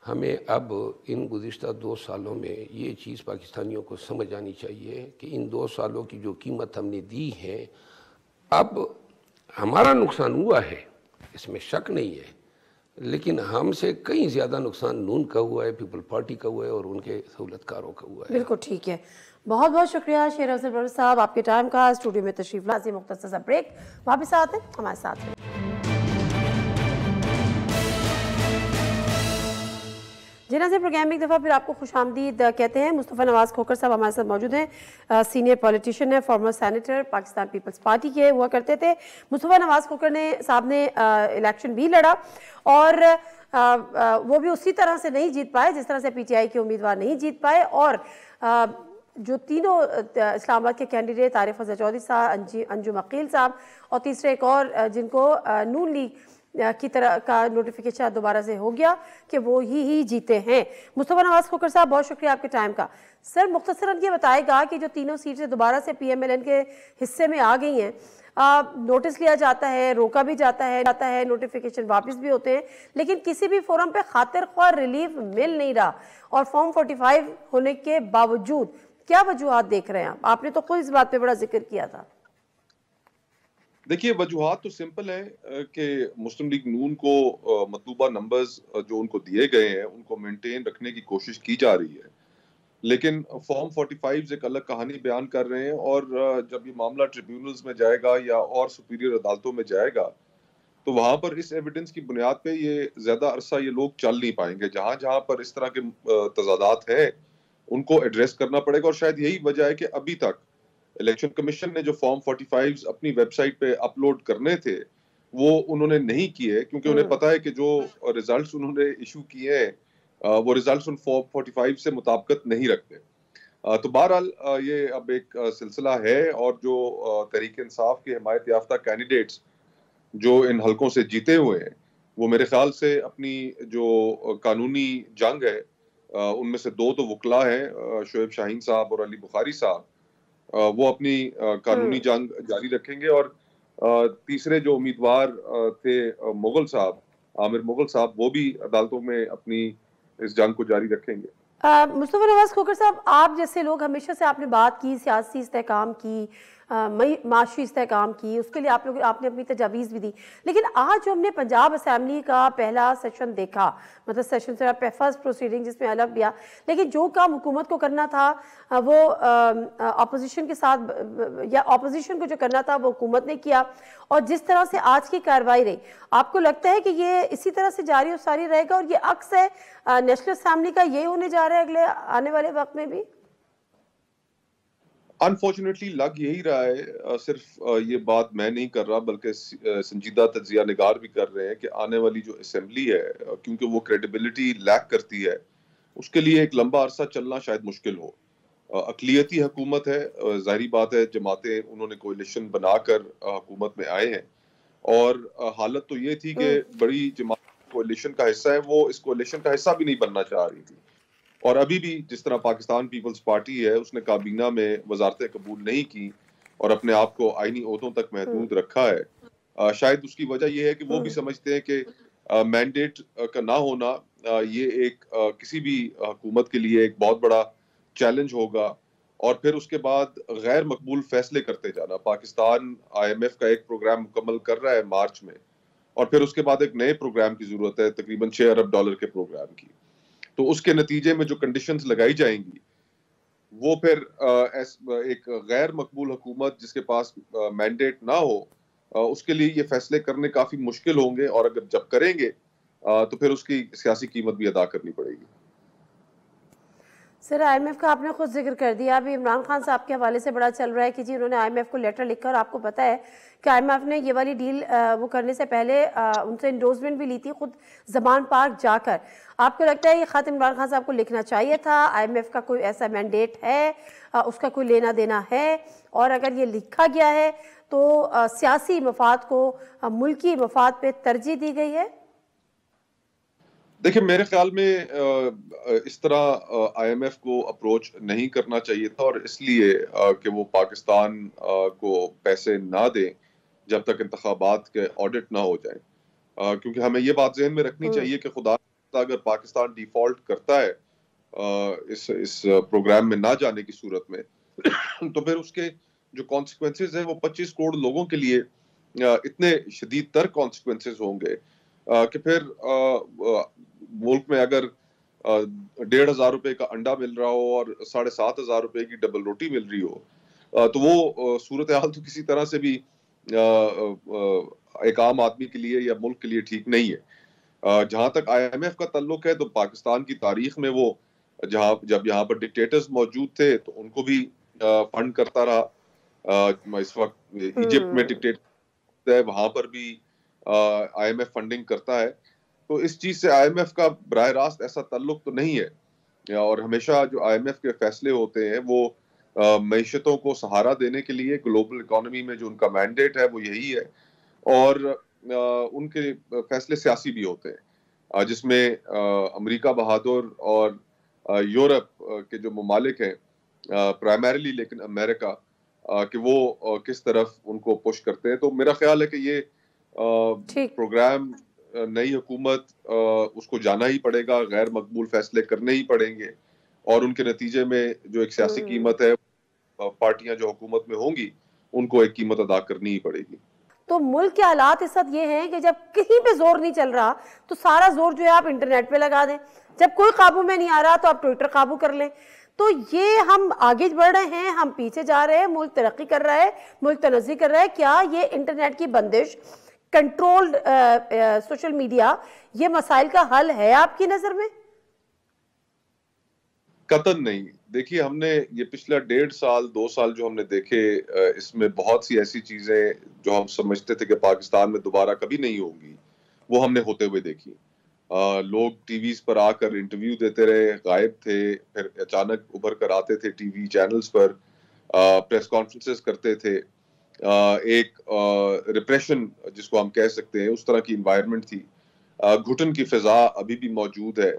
ہمیں اب ان گزشتہ 2 سالوں میں یہ چیز پاکستانیوں کو سمجھ آنی چاہیے کہ ان 2 سالوں کی جو قیمت ہم نے دی ہے، اب ہمارا نقصان ہوا ہے اس میں شک نہیں ہے, لیکن ہم سے کئی زیادہ نقصان نون کا ہوا ہے, پیپل پارٹی کا ہوا ہے اور ان کے سہولت کاروں کا ہوا ہے. بالکل ٹھیک ہے. بہت بہت شکریہ شیر افضل بروش صاحب آپ کے ٹائم کا. اسٹوڈیو میں تشریف لازی, مختصر سا بریک, واپس آتے ہیں ہمارے ساتھ ہیں. جی ناظرین, پروگرام میں ایک دفعہ پھر آپ کو خوش آمدید کہتے ہیں. مصطفیٰ نواز کھوکھر صاحب ہمارے ساتھ موجود ہیں, سینئر پولیٹیشین ہیں, former senator, Pakistan peoples party کے ہوا کرتے تھے. مصطفیٰ نواز کھوکھر صاحب نے الیکشن بھی لڑا اور وہ بھی اسی طرح سے نہیں جیت پائے جس طرح سے پی ٹی آئی کے امیدوار نہیں جیت پائے, اور جو تینوں اسلام آباد کے کینڈیڈیٹ عارف فضل چودھری صاحب, انجم عقیل صاحب اور تیسرے ایک اور جن کو نون لیگ کی طرح کا نوٹیفیکیشن دوبارہ سے ہو گیا کہ وہ ہی جیتے ہیں. مصطفیٰ نواز کھوکھر صاحب بہت شکریہ آپ کے ٹائم کا. سر مختصراً یہ بتائے گا کہ جو تینوں سیٹیں دوبارہ سے پی ایم ایل این کے حصے میں آ گئی ہیں, نوٹس لیا جاتا ہے, روکا بھی جاتا ہے, نوٹیفیکیشن واپس بھی ہوتے ہیں, لیکن کسی بھی فورم پہ خاطر خواہ ریلیف مل نہیں رہا, اور فارم 45 ہونے کے باوجود کیا وجوہات دیکھ رہے ہیں آپ نے تو خود اس بات پہ بڑا ذکر کیا تھا. دیکھیے وجوہات تو سمپل ہیں کہ مسلم لیگ نون کو مطلوبہ نمبرز جو ان کو دیے گئے ہیں ان کو مینٹین رکھنے کی کوشش کی جا رہی ہے, لیکن فارم 45 ایک الگ کہانی بیان کر رہے ہیں, اور جب یہ معاملہ ٹریبیونلز میں جائے گا یا اور سپیریئر عدالتوں میں جائے گا تو وہاں پر اس ایویڈنس کی بنیاد پہ یہ زیادہ عرصہ یہ لوگ چل نہیں پائیں گے. جہاں پر اس طرح کے تضادات ہیں ان کو ایڈریس کرنا پڑے گا, اور شاید یہی وجہ ہے کہ ابھی تک الیکشن کمیشن نے جو فارم 45 اپنی ویب سائٹ پہ اپلوڈ کرنے تھے وہ انہوں نے نہیں کیے, کیونکہ انہیں پتا ہے کہ جو ریزلٹس انہوں نے ایشو کیے ہیں وہ ریزلٹس ان فارم 45 سے مطابقت نہیں رکھتے. تو بہرحال یہ اب ایک سلسلہ ہے, اور جو تحریک انصاف کے حمایت یافتہ کینڈیڈیٹس جو ان حلقوں سے جیتے ہوئے ہیں وہ میرے خیال سے اپنی جو قانونی جنگ ہے ان میں سے دو تو وکلا ہیں, شعیب شاہین صاحب اور علی بخاری صاحب, وہ اپنی قانونی جنگ جاری رکھیں گے, اور تیسرے جو امیدوار تھے مغل صاحب, عامر مغل صاحب, وہ بھی عدالتوں میں اپنی اس جنگ کو جاری رکھیں گے. مصطفیٰ نواز کھوکھر صاحب, آپ جیسے لوگ ہمیشہ سے آپ نے بات کی, سیاسی استحکام کی, معاشی استحکام کی, اس کے لیے آپ نے اپنی تجاویز بھی دی, لیکن آج جو ہم نے پنجاب اسمبلی کا پہلا سیشن دیکھا, مطلب سیشن سے فرسٹ پروسیڈنگ جس میں الگ بھی, لیکن جو کام حکومت کو کرنا تھا وہ اپوزیشن کے ساتھ, یا اپوزیشن کو جو کرنا تھا وہ حکومت نے کیا, اور جس طرح سے آج کی کارروائی رہی, آپ کو لگتا ہے کہ یہ اسی طرح سے جاری و ساری رہے گا, اور یہ عکس ہے نیشنل اسمبلی کا یہ ہونے جا رہا ہے اگلے آنے والے وقت میں بھی؟ انفارچونیٹلی لگ یہی رہا ہے, صرف یہ بات میں نہیں کر رہا بلکہ سنجیدہ تجزیہ نگار بھی کر رہے ہیں کہ آنے والی جو اسمبلی ہے کیونکہ وہ کریڈیبلٹی لیک کرتی ہے, اس کے لیے ایک لمبا عرصہ چلنا شاید مشکل ہو. اقلیتی حکومت ہے, ظاہری بات ہے جماعتیں انہوں نے کولیشن بنا کر حکومت میں آئے ہیں, اور حالت تو یہ تھی کہ بڑی جماعت کولیشن کا حصہ ہے وہ اس کولیشن کا حصہ بھی نہیں بننا چاہ رہی تھی, اور ابھی بھی جس طرح پاکستان پیپلز پارٹی ہے اس نے کابینہ میں وزارتیں قبول نہیں کی اور اپنے آپ کو آئینی عہدوں تک محدود رکھا ہے. شاید اس کی وجہ یہ ہے کہ وہ بھی سمجھتے ہیں کہ مینڈیٹ کا نہ ہونا یہ ایک کسی بھی حکومت کے لیے ایک بہت بڑا چیلنج ہوگا, اور پھر اس کے بعد غیر مقبول فیصلے کرتے جانا. پاکستان آئی ایم ایف کا ایک پروگرام مکمل کر رہا ہے مارچ میں, اور پھر اس کے بعد ایک نئے پروگرام کی ضرورت ہے, تقریباً $6 ارب کے پروگرام کی. تو اس کے نتیجے میں جو کنڈیشنز لگائی جائیں گی وہ پھر ایک غیر مقبول حکومت جس کے پاس مینڈیٹ نہ ہو اس کے لیے یہ فیصلے کرنے کافی مشکل ہوں گے, اور اگر جب کریں گے تو پھر اس کی سیاسی قیمت بھی ادا کرنی پڑے گی. سر آئی ایم ایف کا آپ نے خود ذکر کر دیا, ابھی عمران خان صاحب کے حوالے سے بڑا چل رہا ہے کہ جی انہوں نے آئی ایم ایف کو لیٹر لکھا, اور آپ کو پتہ ہے کہ آئی ایم ایف نے یہ والی ڈیل وہ کرنے سے پہلے ان سے انڈورسمنٹ بھی لی تھی خود زمان پارک جا کر. آپ کو لگتا ہے یہ خط عمران خان صاحب کو لکھنا چاہیے تھا؟ آئی ایم ایف کا کوئی ایسا مینڈیٹ ہے, اس کا کوئی لینا دینا ہے, اور اگر یہ لکھا گیا ہے تو سیاسی مفاد کو ملکی مفاد پہ ترجیح دی گئی ہے؟ دیکھیں میرے خیال میں اس طرح آئی ایم ایف کو اپروچ نہیں کرنا چاہیے تھا, اور اس لیے کہ وہ پاکستان کو پیسے نہ دیں جب تک انتخابات کے آڈٹ نہ ہو جائیں, کیونکہ ہمیں یہ بات ذہن میں رکھنی چاہیے کہ خدا اگر پاکستان ڈیفالٹ کرتا ہے اس پروگرام میں نہ جانے کی صورت میں تو پھر اس کے جو کانسیکوینسز ہیں وہ 25 کروڑ لوگوں کے لیے اتنے شدید تر کانسیکوینسز ہوں گے کہ پھر ملک میں اگر 1,500 روپے کا انڈا مل رہا ہو اور 7,500 روپے کی ڈبل روٹی مل رہی ہو تو وہ صورتحال تو کسی طرح سے بھی ایک عام آدمی کے لیے یا ملک کے لیے ٹھیک نہیں ہے. جہاں تک IMF کا تعلق ہے تو پاکستان کی تاریخ میں وہ جب یہاں پر ڈکٹیٹرز موجود تھے تو ان کو بھی فنڈ کرتا رہا. اس وقت ایجپٹ میں ڈکٹیٹر ہے, وہاں پر بھی IMF فنڈنگ کرتا ہے. تو اس چیز سے IMF کا براہ راست ایسا تعلق تو نہیں ہے, اور ہمیشہ جو IMF کے فیصلے ہوتے ہیں وہ معیشتوں کو سہارا دینے کے لیے گلوبل اکانومی میں جو ان کا مینڈیٹ ہے وہ یہی ہے, اور ان کے فیصلے سیاسی بھی ہوتے ہیں جس میں امریکہ بہادر اور یورپ کے جو ممالک ہیں پرائمریلی, لیکن امریکہ کہ وہ کس طرف ان کو پش کرتے ہیں. تو میرا خیال ہے کہ یہ پروگرام نئی حکومت اس کو جانا ہی پڑے گا, غیر مقبول فیصلے کرنے ہی پڑیں گے, اور ان کے نتیجے میں جو ایک سیاسی قیمت ہے پارٹیاں جو حکومت میں ہوں گی ان کو ایک قیمت ادا کرنی ہی پڑے گی. تو ملک کے حالات اس وقت یہ ہیں کہ جب کہیں پہ زور نہیں چل رہا تو سارا زور جو ہے آپ انٹرنیٹ پہ لگا دیں, جب کوئی قابو میں نہیں آ رہا تو آپ ٹویٹر قابو کر لیں. تو یہ ہم آگے بڑھ رہے ہیں, ہم پیچھے جا رہے ہیں, ملک ترقی کر رہا ہے, ملک تنزل کر رہا ہے. کیا یہ انٹرنیٹ کی بندش, کنٹرولڈ سوشل میڈیا, یہ مسائل کا حل ہے آپ کی نظر میں؟ قطعاً نہیں. دیکھیے ہم نے یہ پچھلا 1.5 سال 2 سال جو ہم نے دیکھے, اس میں بہت سی ایسی چیزیں جو ہم سمجھتے تھے کہ پاکستان میں دوبارہ کبھی نہیں ہوں گی وہ ہم نے ہوتے ہوئے دیکھی. لوگ ٹی ویز پر آ کر انٹرویو دیتے رہے, غائب تھے, پھر اچانک ابھر کر آتے تھے ٹی وی چینلز پر, پریس کانفرنسز کرتے تھے. ایک ریپریشن جس کو ہم کہہ سکتے ہیں اس طرح کی انوائرمنٹ تھی. گھٹن کی فضا ابھی بھی موجود ہے.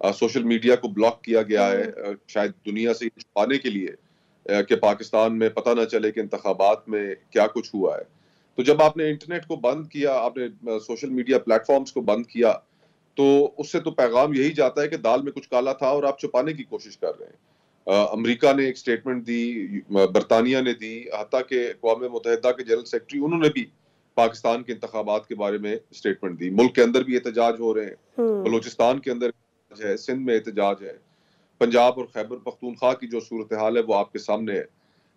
سوشل میڈیا کو بلاک کیا گیا ہے شاید دنیا سے چھپانے کے لیے کہ پاکستان میں پتہ نہ چلے کہ انتخابات میں کیا کچھ ہوا ہے. تو جب آپ نے انٹرنیٹ کو بند کیا, آپ نے سوشل میڈیا پلیٹ فارمز کو بند کیا, تو اس سے تو پیغام یہی جاتا ہے کہ دال میں کچھ کالا تھا اور آپ چھپانے کی کوشش کر رہے ہیں. امریکہ نے ایک سٹیٹمنٹ دی, برطانیہ نے دی, حتیٰ کہ اقوام متحدہ کے جنرل سیکرٹری انہوں نے بھی پاکستان کے انتخابات کے بارے میں سٹیٹمنٹ دی. ملک کے اندر بھی احتجاج ہو رہے ہیں, بلوچستان کے اندر ہے, سندھ میں احتجاج ہے, پنجاب اور خیبر پختونخوا کی جو صورتحال ہے وہ آپ کے سامنے ہے.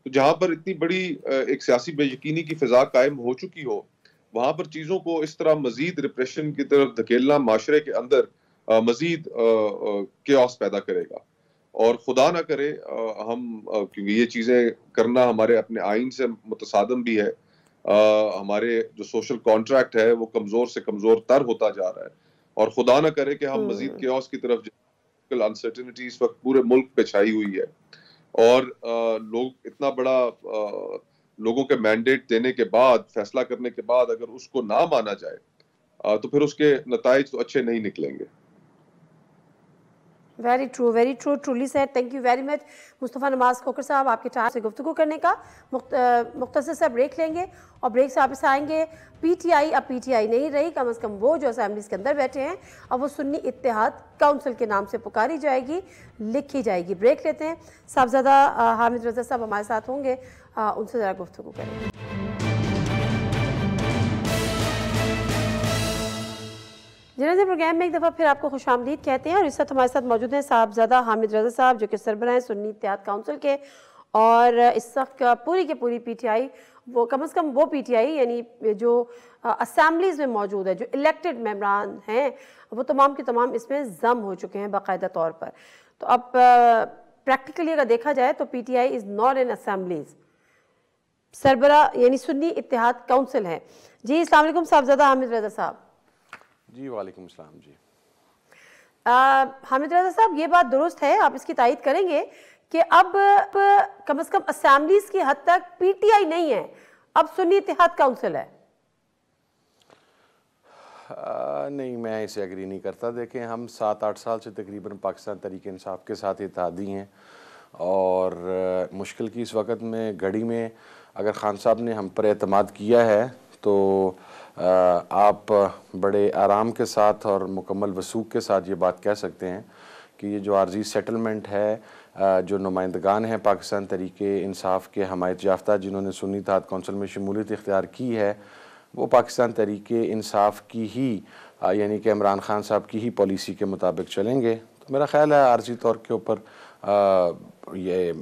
تو جہاں پر اتنی بڑی ایک سیاسی بے یقینی کی فضا قائم ہو چکی ہو, وہاں پر چیزوں کو اس طرح مزید ریپریشن کی طرف دھکیلنا معاشرے کے اندر مزید کیوس پیدا کرے گا. اور خدا نہ کرے ہم, کیونکہ یہ چیزیں کرنا ہمارے اپنے آئین سے متصادم بھی ہے, ہمارے جو سوشل کانٹریکٹ ہے وہ کمزور سے کمزور تر ہوتا جا رہا ہے, اور خدا نہ کرے کہ ہم مزید کیوس کی طرف انسرٹینٹی اس وقت پورے ملک پہ چھائی ہوئی ہے, اور لوگ اتنا بڑا لوگوں کے مینڈیٹ دینے کے بعد, فیصلہ کرنے کے بعد اگر اس کو نہ مانا جائے تو پھر اس کے نتائج تو اچھے نہیں نکلیں گے. Very true, truly sad. Thank you very much Mustafa نماز کھوکھر صاحب, آپ کے ٹائم سے گفتگو کرنے کا. مختصر سا بریک لیں گے اور بریک سے واپس آئیں گے. پی ٹی آئی اب پی ٹی آئی نہیں رہی, کم از کم وہ جو اسمبلیز کے اندر بیٹھے ہیں اب وہ سنی اتحاد کونسل کے نام سے پکاری جائے گی, لکھی جائے گی. بریک لیتے ہیں. صاحبزادہ حامد رضا صاحب ہمارے ساتھ ہوں گے, ان سے ذرا گفتگو کریں گے. جنازے پروگرام میں ایک دفعہ پھر آپ کو خوش آمدید کہتے ہیں, اور اس وقت ہمارے ساتھ موجود ہیں صاحبزادہ حامد رضا صاحب جو کہ سربراہ ہیں سنی اتحاد کونسل کے, اور اس وقت پوری کے پوری پی ٹی آئی, وہ کم از کم وہ پی ٹی آئی یعنی جو اسمبلیز میں موجود ہے, جو الیکٹڈ ممبران ہیں, وہ تمام کے تمام اس میں ضم ہو چکے ہیں باقاعدہ طور پر. تو اب پریکٹیکلی اگر دیکھا جائے تو P T I is not in assemblies, سربراہ یعنی سنی اتحاد کونسل ہے. جی السلام علیکم صاحبزادہ حامد رضا صاحب. جی وعلیکم السلام. جی حامد رضا صاحب, یہ بات درست ہے, آپ اس کی تائید کریں گے کہ اب کم از کم اسمبلیز کی حد تک پی ٹی آئی نہیں ہے, اب سنی اتحاد کونسل ہے؟ نہیں, میں اسے ایگری نہیں کرتا. دیکھیں ہم 7-8 سال سے تقریباً پاکستان تحریک انصاف کے ساتھ اتحادی ہیں, اور مشکل کی اس وقت میں گھڑی میں اگر خان صاحب نے ہم پر اعتماد کیا ہے تو آپ بڑے آرام کے ساتھ اور مکمل وثوق کے ساتھ یہ بات کہہ سکتے ہیں کہ یہ جو عارضی سیٹلمنٹ ہے, جو نمائندگان ہیں پاکستان تحریک انصاف کے حمایت یافتہ جنہوں نے سنی اتحاد کونسل میں شمولیت اختیار کی ہے, وہ پاکستان تحریک انصاف کی ہی یعنی کہ عمران خان صاحب کی ہی پالیسی کے مطابق چلیں گے. تو میرا خیال ہے عارضی طور کے اوپر یہ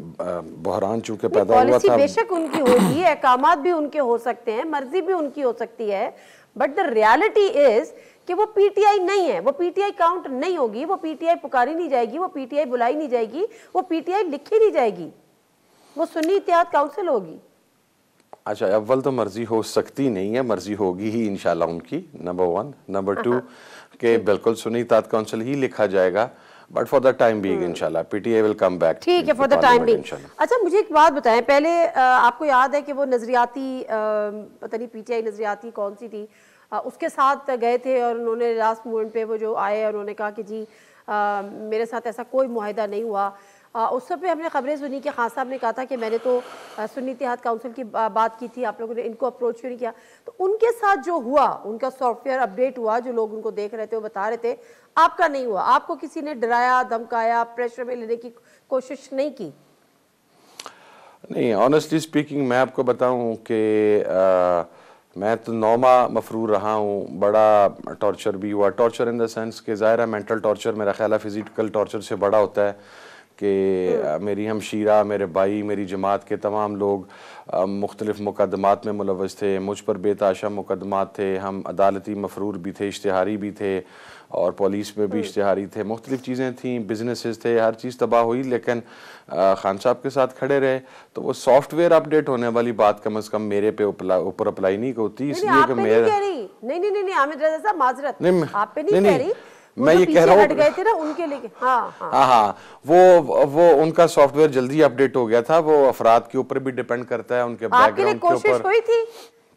بحران چونکہ پیدا ہوا تھا. بے شک ان کی ہوگی, احکامات بھی ان کے ہو سکتے ہیں, مرضی بھی ان کی ہو سکتی ہے, بٹ دا ریالٹی از کہ وہ پی ٹی آئی نہیں ہے, وہ پی ٹی آئی کاؤنٹ نہیں ہوگی, وہ پی ٹی آئی پکاری نہیں جائے گی, وہ پی ٹی آئی بلائی نہیں جائے گی, وہ پی ٹی آئی لکھی نہیں جائے گی, وہ سنی اتحاد کاؤنسل ہوگی. اچھا, اول تو مرضی ہو سکتی نہیں ہے, مرضی ہوگی ہی انشاءاللہ ان کی, نمبر 1. نمبر 2 کہ بالکل سنی اتحاد کاؤنسل ہی لکھا جائے گا, but for the time being انشاءاللہ P T I will come back. ٹھیک ہے, فار دا ٹائم بینگ. اچھا مجھے ایک بات بتائیں, پہلے آپ کو یاد ہے کہ وہ نظریاتی پتہ نہیں پی ٹی آئی نظریاتی کون سی تھی, اس کے ساتھ گئے تھے اور انہوں نے لاسٹ مومنٹ پہ وہ جو آئے اور انہوں نے کہا کہ جی میرے ساتھ ایسا کوئی معاہدہ نہیں ہوا. اس وقت پہ ہم نے خبریں سنی کہ خان صاحب نے کہا تھا کہ میں نے تو سنی اتحاد کاؤنسل کی بات کی تھی, آپ لوگوں نے ان کو اپروچ کیوں نہیں کیا. تو ان کے ساتھ جو ہوا, ان کا سافٹ ویئر اپڈیٹ ہوا, جو لوگ ان کو دیکھ رہے تھے وہ بتا رہے تھے, آپ کا نہیں ہوا. آپ کو کسی نے ڈرایا, دھمکایا, پریشر میں لینے کی کوشش نہیں کی؟ نہیں, آنیسٹلی اسپیکنگ میں آپ کو بتاؤں کہ میں تو 9 ماہ مفرور رہا ہوں, بڑا ٹارچر بھی ہوا. ٹارچر ان دا سینس کہ ظاہر ہے مینٹل ٹارچر میرا خیال ہے فزیکل ٹارچر سے بڑا ہوتا ہے, کہ میری ہمشیرہ, میرے بھائی, میری جماعت کے تمام لوگ مختلف مقدمات میں ملوث تھے, مجھ پر بے تحاشا مقدمات تھے, ہم عدالتی مفرور بھی تھے, اشتہاری بھی تھے, اور پولیس میں بھی اشتہاری تھے, مختلف چیزیں تھیں, بزنسز تھے, ہر چیز تباہ ہوئی. لیکن خان صاحب کے ساتھ کھڑے رہے. تو وہ سافٹ ویئر اپڈیٹ ہونے والی بات کم از کم میرے پہ اوپر اپلائی نہیں ہوتی, اس لیے کہ میرا نہیں عامر رضا صاحب معذرت, آپ پہ نہیں کہہ رہی, میں یہ کہہ رہا ہوں ہٹ گئے تھے نا ان کے لیے. ہاں وہ ان کا سافٹ ویئر جلدی اپڈیٹ ہو گیا تھا. وہ افراد کے اوپر بھی ڈیپینڈ کرتا ہے, ان کے بیک گراؤنڈ کے اوپر. کوشش ہوئی تھی,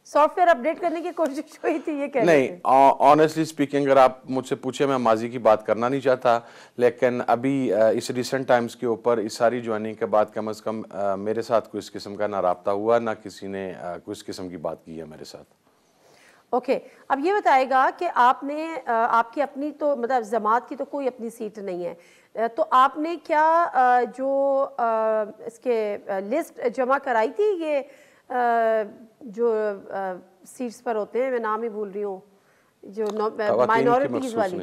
سافٹ ویئر اپڈیٹ کرنے کی کوشش ہوئی تھی, یہ کہہ نہیں, آنیسٹلی اسپیکنگ اگر آپ مجھ سے پوچھیں, میں ماضی کی بات کرنا نہیں چاہتا, لیکن ابھی اس ریسنٹ ٹائمز کے اوپر اس ساری جوائننگ کے بعد کم از کم میرے ساتھ کوئی اس قسم کا نہ رابطہ ہوا, نہ کسی نے کوئی اس قسم کی بات کی ہے میرے ساتھ. اوکے, اب یہ بتائے گا کہ آپ نے, آپ کی اپنی تو مطلب جماعت کی تو کوئی اپنی سیٹ نہیں ہے, تو آپ نے کیا جو اس کے لسٹ جمع کرائی تھی, یہ جو سیٹس پر ہوتے ہیں, میں نام ہی بھول رہی ہوں, جو مائنورٹیز والی,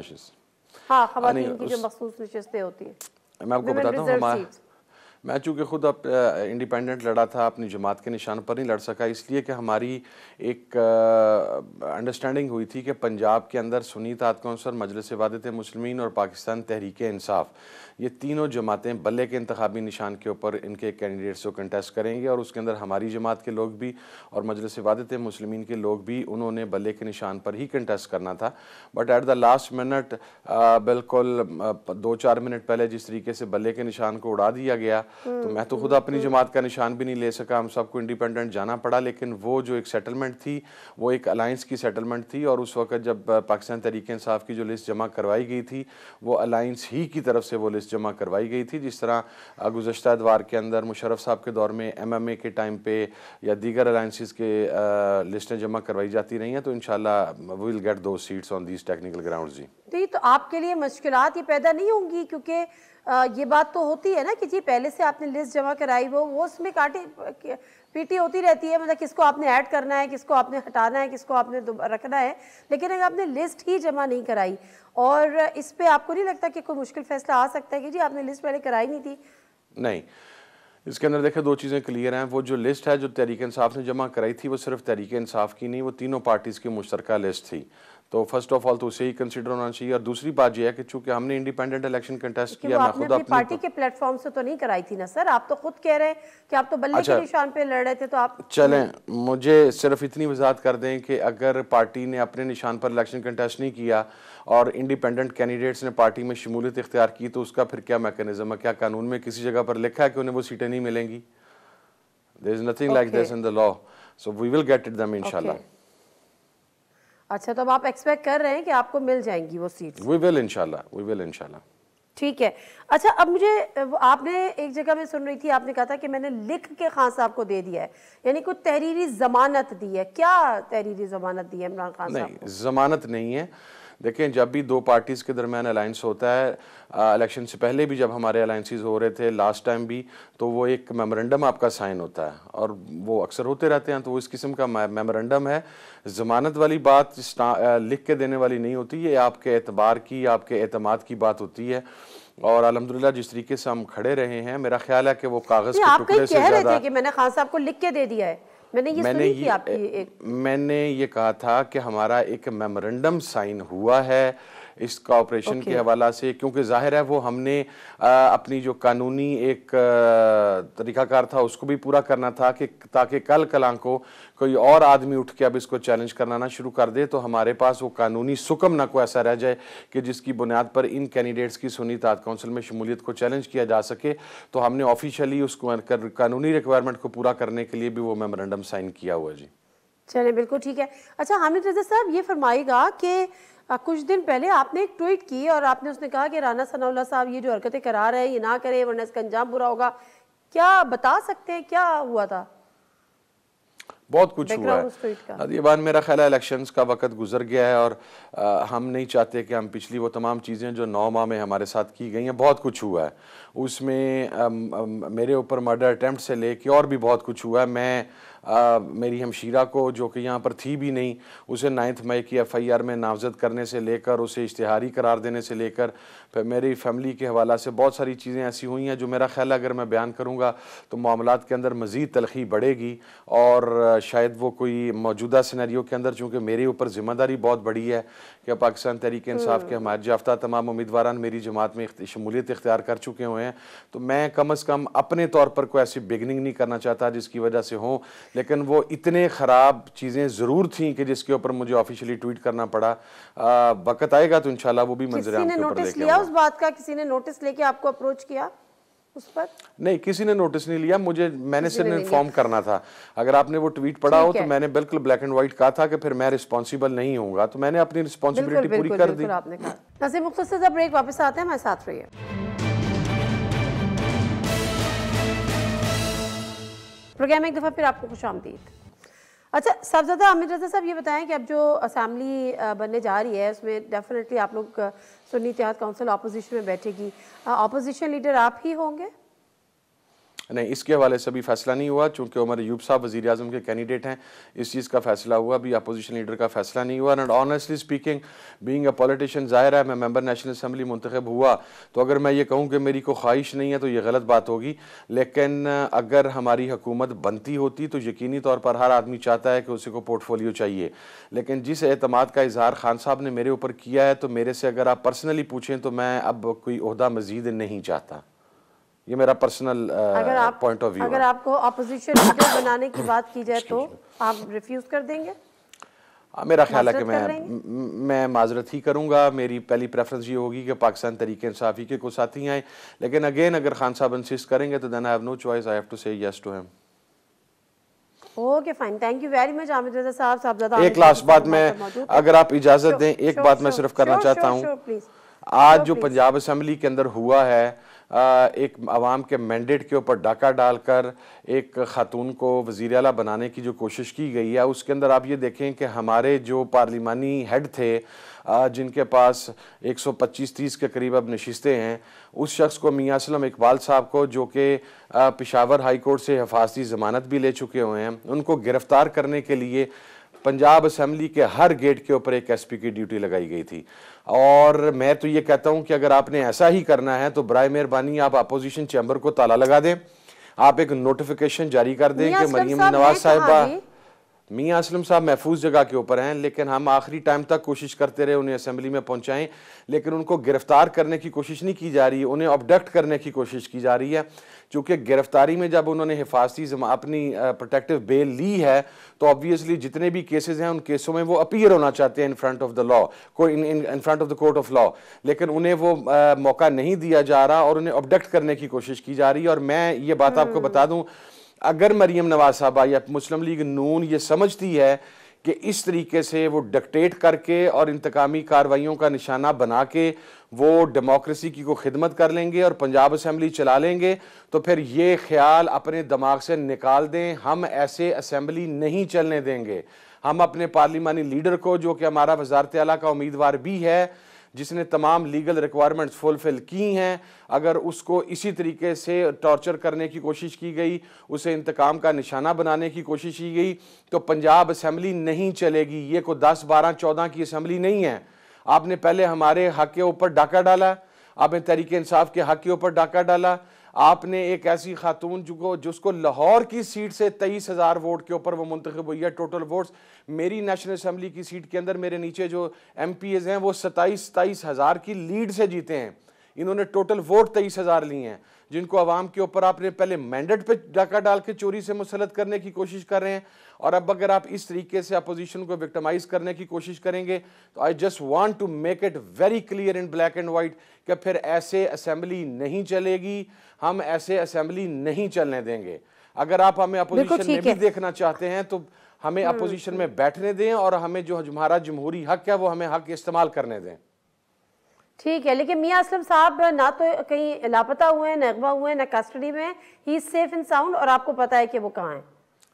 ہاں خواتین کی جو مخصوص نشستیں ہوتی ہیں. میں آپ کو بتاتا ہوں, میں چونکہ خود انڈیپینڈنٹ لڑا تھا, اپنی جماعت کے نشان پر نہیں لڑ سکا, اس لیے کہ ہماری ایک انڈرسٹینڈنگ ہوئی تھی کہ پنجاب کے اندر سنی اتحاد کونسل, مجلس وحدت مسلمین اور پاکستان تحریک انصاف, یہ تینوں جماعتیں بلے کے انتخابی نشان کے اوپر ان کے کینڈیڈیٹس کو کنٹیسٹ کریں گے, اور اس کے اندر ہماری جماعت کے لوگ بھی اور مجلس وحدت مسلمین کے لوگ بھی, انہوں نے بلے کے نشان پر ہی کنٹیسٹ کرنا تھا. But at the last minute, بالکل 2-4 منٹ پہلے جس طریقے سے بلے کے نشان کو اڑا دیا گیا, تو میں تو خود اپنی جماعت کا نشان بھی نہیں لے سکا, ہم سب کو انڈیپینڈنٹ جانا پڑا. لیکن وہ جو ایک سیٹلمنٹ تھی, وہ ایک الائنس کی سیٹلمنٹ تھی, اور اس وقت جب پاکستان تحریک انصاف کی جو لسٹ جمع کروائی گئی تھی, وہ الائنس ہی کی طرف سے وہ لسٹ جمع کروائی گئی تھی. جس طرح گزشتہ ادوار کے اندر مشرف صاحب کے دور میں MMA کے ٹائم پہ یا دیگر الائنسز کے لسٹیں جمع کروائی جاتی رہی ہیں, تو انشاءاللہ we will get those seats on these technical grounds. جی تو آپ کے لیے مشکلات یہ پیدا نہیں ہوں گی, کیونکہ یہ بات تو ہوتی ہے نا کہ جی پہلے سے آپ نے لسٹ جمع کرائی, وہ اس میں کاٹے پیٹی ہوتی رہتی ہے, مطلب کس کو آپ نے ایڈ کرنا ہے, کس کو آپ نے ہٹانا ہے, کس کو آپ نے رکھنا ہے. لیکن اگر آپ نے لسٹ ہی جمع نہیں کرائی, اور اس پہ آپ کو نہیں لگتا کہ کوئی مشکل فیصلہ آ سکتا ہے کہ جی آپ نے لسٹ پہلے کرائی نہیں تھی؟ نہیں, اس کے اندر دیکھیں 2 چیزیں کلیئر ہیں. وہ جو لسٹ ہے جو تحریک انصاف نے جمع کرائی تھی, وہ صرف تحریک انصاف کی نہیں, وہ تینوں پارٹیز کی مشترکہ لسٹ تھی. تو فرسٹ آف آل تو اسے ہی کنسیڈر ہونا چاہیے. اور دوسری بات یہ ہے کہ چونکہ ہم نے انڈیپینڈنٹ الیکشن کنٹیسٹ کیا, میں خود اپنی پارٹی کے پلیٹ فارم سے تو نہیں کرائی تھی نا سر, آپ تو خود کہہ رہے ہیں کہ آپ تو بلے کے نشان پہ لڑ رہے تھے, تو آپ چلیں مجھے صرف اتنی وضاحت کر دیں کہ اگر پارٹی نے اپنے نشان پر الیکشن کنٹیسٹ نہیں کیا اور انڈیپینڈنٹ کینڈیڈیٹس نے پارٹی میں شمولیت اختیار کی, تو اس کا پھر کیا میکانزم ہے؟ کیا قانون میں کسی جگہ پر لکھا ہے کہ انہیں وہ سیٹیں نہیں ملیں گی؟ There is nothing like this in the law. So we will get it them inshallah. اچھا, تو اب آپ ایکسپیکٹ کر رہے ہیں کہ آپ کو مل جائیں گی وہ سیٹس؟ We will inshallah. ٹھیک ہے. اچھا, اب مجھے آپ نے ایک جگہ میں سن رہی تھی, آپ نے کہا تھا کہ میں نے لکھ کے خان صاحب کو دے دیا ہے, یعنی کوئی تحریری ضمانت دی ہے. کیا تحریری ضمانت دی ہے عمران خان صاحب کو؟ نہیں, ضمانت نہیں ہے. دیکھیں جب بھی دو پارٹیز کے درمیان الائنس ہوتا ہے, الیکشن سے پہلے بھی جب ہمارے الائنسز ہو رہے تھے لاسٹ ٹائم بھی, تو وہ ایک میمورنڈم آپ کا سائن ہوتا ہے اور وہ اکثر ہوتے رہتے ہیں. تو وہ اس قسم کا میمورنڈم ہے, ضمانت والی بات لکھ کے دینے والی نہیں ہوتی, یہ آپ کے اعتبار کی, آپ کے اعتماد کی بات ہوتی ہے. اور الحمدللہ جس طریقے سے ہم کھڑے رہے ہیں, میرا خیال ہے کہ وہ کاغذ کے ٹکڑے سے زیادہ. آپ کہہ رہے تھے کہ میں نے خان صاحب کو لکھ کے دے دیا ہے, میں نے یہ سنی تھی آپ کی میں نے یہ کہا تھا کہ ہمارا ایک میمورنڈم سائن ہوا ہے اس کاپریشن کے حوالہ سے, کیونکہ ظاہر ہے وہ ہم نے اپنی جو قانونی ایک طریقہ کار تھا اس کو بھی پورا کرنا تھا, کہ تاکہ کل کلاں کو کوئی اور آدمی اٹھ کے اب اس کو چیلنج کرنا نہ شروع کر دے تو ہمارے پاس وہ قانونی سکم نہ کوئی ایسا رہ جائے کہ جس کی بنیاد پر ان کینڈیڈیٹس کی سنی اتحاد کونسل میں شمولیت کو چیلنج کیا جا سکے. تو ہم نے آفیشلی اس کو قانونی ریکوائرمنٹ کو پورا کرنے کے لیے بھی وہ میمورنڈم سائن کیا ہوا. جی چلیں بالکل ٹھیک ہے. اچھا حامد رضا صاحب یہ فرمائے گا کہ کچھ دن پہلے آپ نے ایک ٹویٹ کی اور آپ نے اس نے کہا کہ رانا ثناء اللہ صاحب یہ جو حرکتیں کرا رہے ہیں یہ نہ کرے ورنہ اس کا انجام برا ہوگا. کیا بتا سکتے ہیں کیا ہوا تھا؟ بہت کچھ ہوا ہے دیوان, میرا خیال ہے الیکشنز کا وقت گزر گیا ہے اور ہم نہیں چاہتے کہ ہم پچھلی وہ تمام چیزیں جو 9 ماہ میں ہمارے ساتھ کی گئی ہیں, بہت کچھ ہوا ہے اس میں, میرے اوپر مرڈر اٹیمپٹ سے لے کے اور بھی بہت کچھ ہوا ہے. میں میری ہمشیرہ کو جو کہ یہاں پر تھی بھی نہیں, اسے 9 مئی کی FIR میں نامزد کرنے سے لے کر اسے اشتہاری قرار دینے سے لے کر پھر میری فیملی کے حوالہ سے بہت ساری چیزیں ایسی ہوئی ہیں جو میرا خیال ہے اگر میں بیان کروں گا تو معاملات کے اندر مزید تلخی بڑھے گی اور شاید وہ کوئی موجودہ سینیریو کے اندر, چونکہ میرے اوپر ذمہ داری بہت بڑی ہے کہ پاکستان تحریک انصاف کے حمایت یافتہ تمام امیدواران میری جماعت میں شمولیت اختیار کر چکے ہوئے ہیں, تو میں کم از کم اپنے طور پر کوئی ایسی بگننگ نہیں کرنا چاہتا جس کی وجہ سے ہوں, لیکن وہ اتنے خراب چیزیں ضرور تھیں کہ جس کے اوپر مجھے آفیشلی ٹویٹ کرنا پڑا. وقت آئے گا تو انشاءاللہ وہ بھی منظر عام کے اوپر لے کے کسی نے نوٹس لیا اس بات کا, کسی نے نوٹس لے کے آپ کو اپروچ کیا اس پر؟ نہیں, کسی نے نوٹس نہیں لیا, میں نے صرف انفارم کرنا تھا. اگر آپ نے وہ ٹویٹ پڑھا ہو تو میں نے بالکل بلیک اینڈ وائٹ کہا تھا کہ پھر میں رسپانسیبل نہیں ہوں گا, تو میں نے اپنی رسپانسبلٹی پوری کر دی. ناظرین مختصر سا بریک, واپس آتے ہیں, ہمارے ساتھ رہیے. پروگرام ایک دفعہ پھر آپ کو خوش آمدید. اچھا صاحبزادہ حامد رضا صاحب یہ بتائیں کہ اب جو اسمبلی بننے جا رہی ہے اس میں ڈیفینیٹلی آپ لوگ سنی اتحاد کونسل اپوزیشن میں بیٹھے گی, اپوزیشن لیڈر آپ ہی ہوں گے؟ نہیں, اس کے حوالے سے بھی فیصلہ نہیں ہوا, چونکہ عمر ایوب صاحب وزیر اعظم کے کینڈیڈیٹ ہیں, اس چیز کا فیصلہ ہوا, ابھی اپوزیشن لیڈر کا فیصلہ نہیں ہوا. And honestly speaking being a politician, ظاہر ہے میں ممبر نیشنل اسمبلی منتخب ہوا تو اگر میں یہ کہوں کہ میری کوئی خواہش نہیں ہے تو یہ غلط بات ہوگی, لیکن اگر ہماری حکومت بنتی ہوتی تو یقینی طور پر ہر آدمی چاہتا ہے کہ اسے کو پورٹ فولیو چاہیے, لیکن جس اعتماد کا اظہار خان صاحب نے میرے اوپر کیا ہے تو میرے سے اگر آپ پرسنلی پوچھیں تو میں اب کوئی عہدہ مزید نہیں چاہتا. یہ میرا پرسنل پوائنٹ آف ویو ہے. اگر آپ کو اپوزیشن لیڈر بنانے کی بات کی جائے تو آپ ریفیوز کر دیں گے؟ میرا خیال ہے کہ میں معذرت ہی کروں گا. میری پہلی پریفرنس یہ ہوگی کہ پاکستان تحریک انصافی کے کوئی ساتھی آئیں, لیکن اگین اگر خان صاحب انسسٹ کریں گے تو then I have no choice, I have to say yes to him. Okay fine, thank you very much Hamid Raza Sahib. Sahibzada ایک لاسٹ بات میں اگر آپ اجازت دیں, ایک بات میں صرف کرنا چاہتا ہوں. آج جو پنجاب اسمبلی کے اندر ہوا ہے, ایک عوام کے مینڈیٹ کے اوپر ڈاکہ ڈال کر ایک خاتون کو وزیر اعلیٰ بنانے کی جو کوشش کی گئی ہے, اس کے اندر آپ یہ دیکھیں کہ ہمارے جو پارلیمانی ہیڈ تھے جن کے پاس 125-130 کے قریب اب نشستیں ہیں, اس شخص کو میاں اسلم اقبال صاحب کو جو کہ پشاور ہائی کورٹ سے حفاظتی ضمانت بھی لے چکے ہوئے ہیں, ان کو گرفتار کرنے کے لیے پنجاب اسمبلی کے ہر گیٹ کے اوپر ایک ایس پی کی ڈیوٹی لگائی گئی تھی. اور میں تو یہ کہتا ہوں کہ اگر آپ نے ایسا ہی کرنا ہے تو برائے مہربانی آپ اپوزیشن چیمبر کو تالا لگا دیں, آپ ایک نوٹیفیکیشن جاری کر دیں کہ مریم نواز صاحبہ, میاں اسلم صاحب محفوظ جگہ کے اوپر ہیں, لیکن ہم آخری ٹائم تک کوشش کرتے رہے انہیں اسمبلی میں پہنچائیں, لیکن ان کو گرفتار کرنے کی کوشش نہیں کی جا رہی, انہیں ابڈکٹ کرنے کی کوشش کی جا رہی ہے. چونکہ گرفتاری میں جب انہوں نے حفاظتی اپنی پروٹیکٹیو بیل لی ہے تو obviously جتنے بھی کیسز ہیں ان کیسوں میں وہ اپیئر ہونا چاہتے ہیں in front of the law, in front of the court of law, لیکن انہیں وہ موقع نہیں دیا جا رہا اور انہیں ابڈکٹ کرنے کی کوشش کی جا رہی ہے. اور میں یہ بات آپ کو بتا دوں, اگر مریم نواز صاحبہ یا مسلم لیگ نون یہ سمجھتی ہے کہ اس طریقے سے وہ ڈکٹیٹ کر کے اور انتقامی کارروائیوں کا نشانہ بنا کے وہ ڈیموکریسی کی کو خدمت کر لیں گے اور پنجاب اسمبلی چلا لیں گے, تو پھر یہ خیال اپنے دماغ سے نکال دیں. ہم ایسے اسمبلی نہیں چلنے دیں گے. ہم اپنے پارلیمانی لیڈر کو, جو کہ ہمارا وزارت اعلیٰ کا امیدوار بھی ہے, جس نے تمام لیگل ریکوائرمنٹس فلفل کی ہیں, اگر اس کو اسی طریقے سے ٹارچر کرنے کی کوشش کی گئی, اسے انتقام کا نشانہ بنانے کی کوشش کی گئی, تو پنجاب اسمبلی نہیں چلے گی. یہ کوئی 10, 12, 14 کی اسمبلی نہیں ہے. آپ نے پہلے ہمارے حق کے اوپر ڈاکہ ڈالا, آپ نے تحریک انصاف کے حق کے اوپر ڈاکہ ڈالا, آپ نے ایک ایسی خاتون جس کو لاہور کی سیٹ سے 23,000 ووٹ کے اوپر وہ منتخب ہوئی ہے, ٹوٹل ووٹس میری نیشنل اسمبلی کی سیٹ کے اندر میرے نیچے جو ایم پی ایز ہیں وہ 27,000 کی لیڈ سے جیتے ہیں. انہوں نے ٹوٹل ووٹ 23,000 لی ہیں, جن کو عوام کے اوپر آپ نے پہلے مینڈیٹ پہ ڈاکہ ڈال کے چوری سے مسلط کرنے کی کوشش کر رہے ہیں, اور اب اگر آپ اس طریقے سے اپوزیشن کو وکٹمائز کرنے کی کوشش کریں گے تو I just want to make it very clear in black and white کہ پھر ایسے اسمبلی نہیں چلے گی, ہم ایسے اسمبلی نہیں چلنے دیں گے. اگر آپ ہمیں اپوزیشن میں بھی دیکھنا چاہتے ہیں تو ہمیں اپوزیشن میں بیٹھنے دیں, اور ہمیں جو ہمارا جمہوری حق ہے وہ ہمیں حق استعمال کرنے دیں. ٹھیک ہے, لیکن میاں اسلم صاحب نہ تو کہیں لاپتہ ہوئے ہیں, نہ اغوا ہوئے ہیں, نہ کسٹڈی میں, ہی از سیف اینڈ ساؤنڈ, اور آپ کو پتا ہے کہ وہ کہاں ہیں.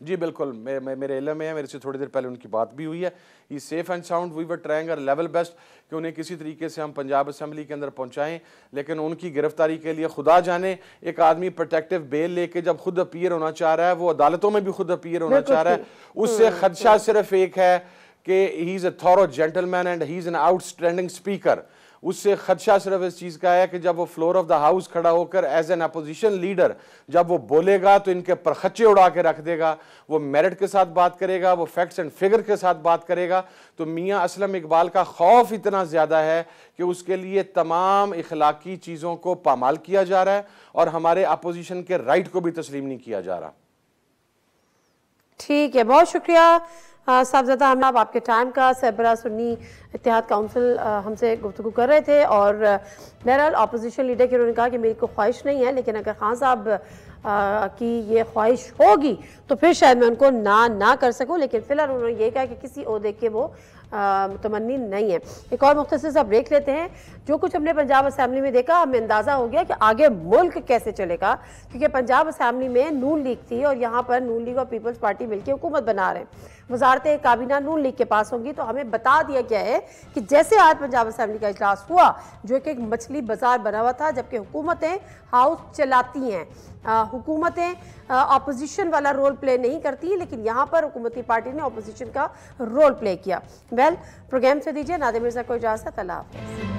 جی بالکل, میرے علم میں ہے, میرے سے تھوڑی دیر پہلے ان کی بات بھی ہوئی ہے. He safe and sound. We were trying our level best کہ انہیں کسی طریقے سے ہم پنجاب اسمبلی کے اندر پہنچائیں, لیکن ان کی گرفتاری کے لیے خدا جانے ایک آدمی پروٹیکٹیو بیل لے کے جب خود اپیئر ہونا چاہ رہا ہے, وہ عدالتوں میں بھی خود اپیئر ہونا چاہ رہا ہے, اس سے خدشہ صرف ایک ہے کہ he is a thorough gentleman and he is an outstanding speaker. اس سے خدشہ صرف اس چیز کا ہے کہ جب وہ فلور آف دا ہاؤس کھڑا ہو کر ایز این اپوزیشن لیڈر جب وہ بولے گا تو ان کے پرخچے اڑا کے رکھ دے گا, وہ میرٹ کے ساتھ بات کرے گا, وہ فیکٹس اینڈ فگر کے ساتھ بات کرے گا. تو میاں اسلم اقبال کا خوف اتنا زیادہ ہے کہ اس کے لیے تمام اخلاقی چیزوں کو پامال کیا جا رہا ہے, اور ہمارے اپوزیشن کے رائٹ کو بھی تسلیم نہیں کیا جا رہا. ٹھیک ہے, بہت شکریہ صاحبزادہ ہم آپ کے ٹائم کا. سربراہ سنی اتحاد کونسل ہم سے گفتگو کر رہے تھے, اور بہرحال اپوزیشن لیڈر کی انہوں نے کہا کہ میری کوئی خواہش نہیں ہے, لیکن اگر خان صاحب کی یہ خواہش ہوگی تو پھر شاید میں ان کو نہ کر سکوں, لیکن فی الحال انہوں نے یہ کہا کہ کسی عہدے کے وہ متمنی نہیں ہے. ایک اور مختصر سا بریک لیتے ہیں. جو کچھ ہم نے پنجاب اسمبلی میں دیکھا, ہمیں اندازہ ہو گیا کہ آگے ملک کیسے چلے گا, کیونکہ پنجاب اسمبلی میں نون لیگ تھی, اور یہاں پر نون لیگ اور پیپلز پارٹی مل کے حکومت بنا رہے ہیں. وزارت کابینہ نون لیگ کے پاس ہوں گی, تو ہمیں بتا دیا گیا ہے کہ جیسے آج پنجاب اسمبلی کا اجلاس ہوا, جو کہ ایک مچھلی بازار بنا ہوا تھا, جبکہ حکومتیں ہاؤس چلاتی ہیں, حکومتیں اپوزیشن والا رول پلے نہیں کرتی, لیکن یہاں پر حکومتی پارٹی نے اپوزیشن کا رول پلے کیا. پروگرام سے دیجیے نادر مرزا کو اجازت. اللہ حافظ.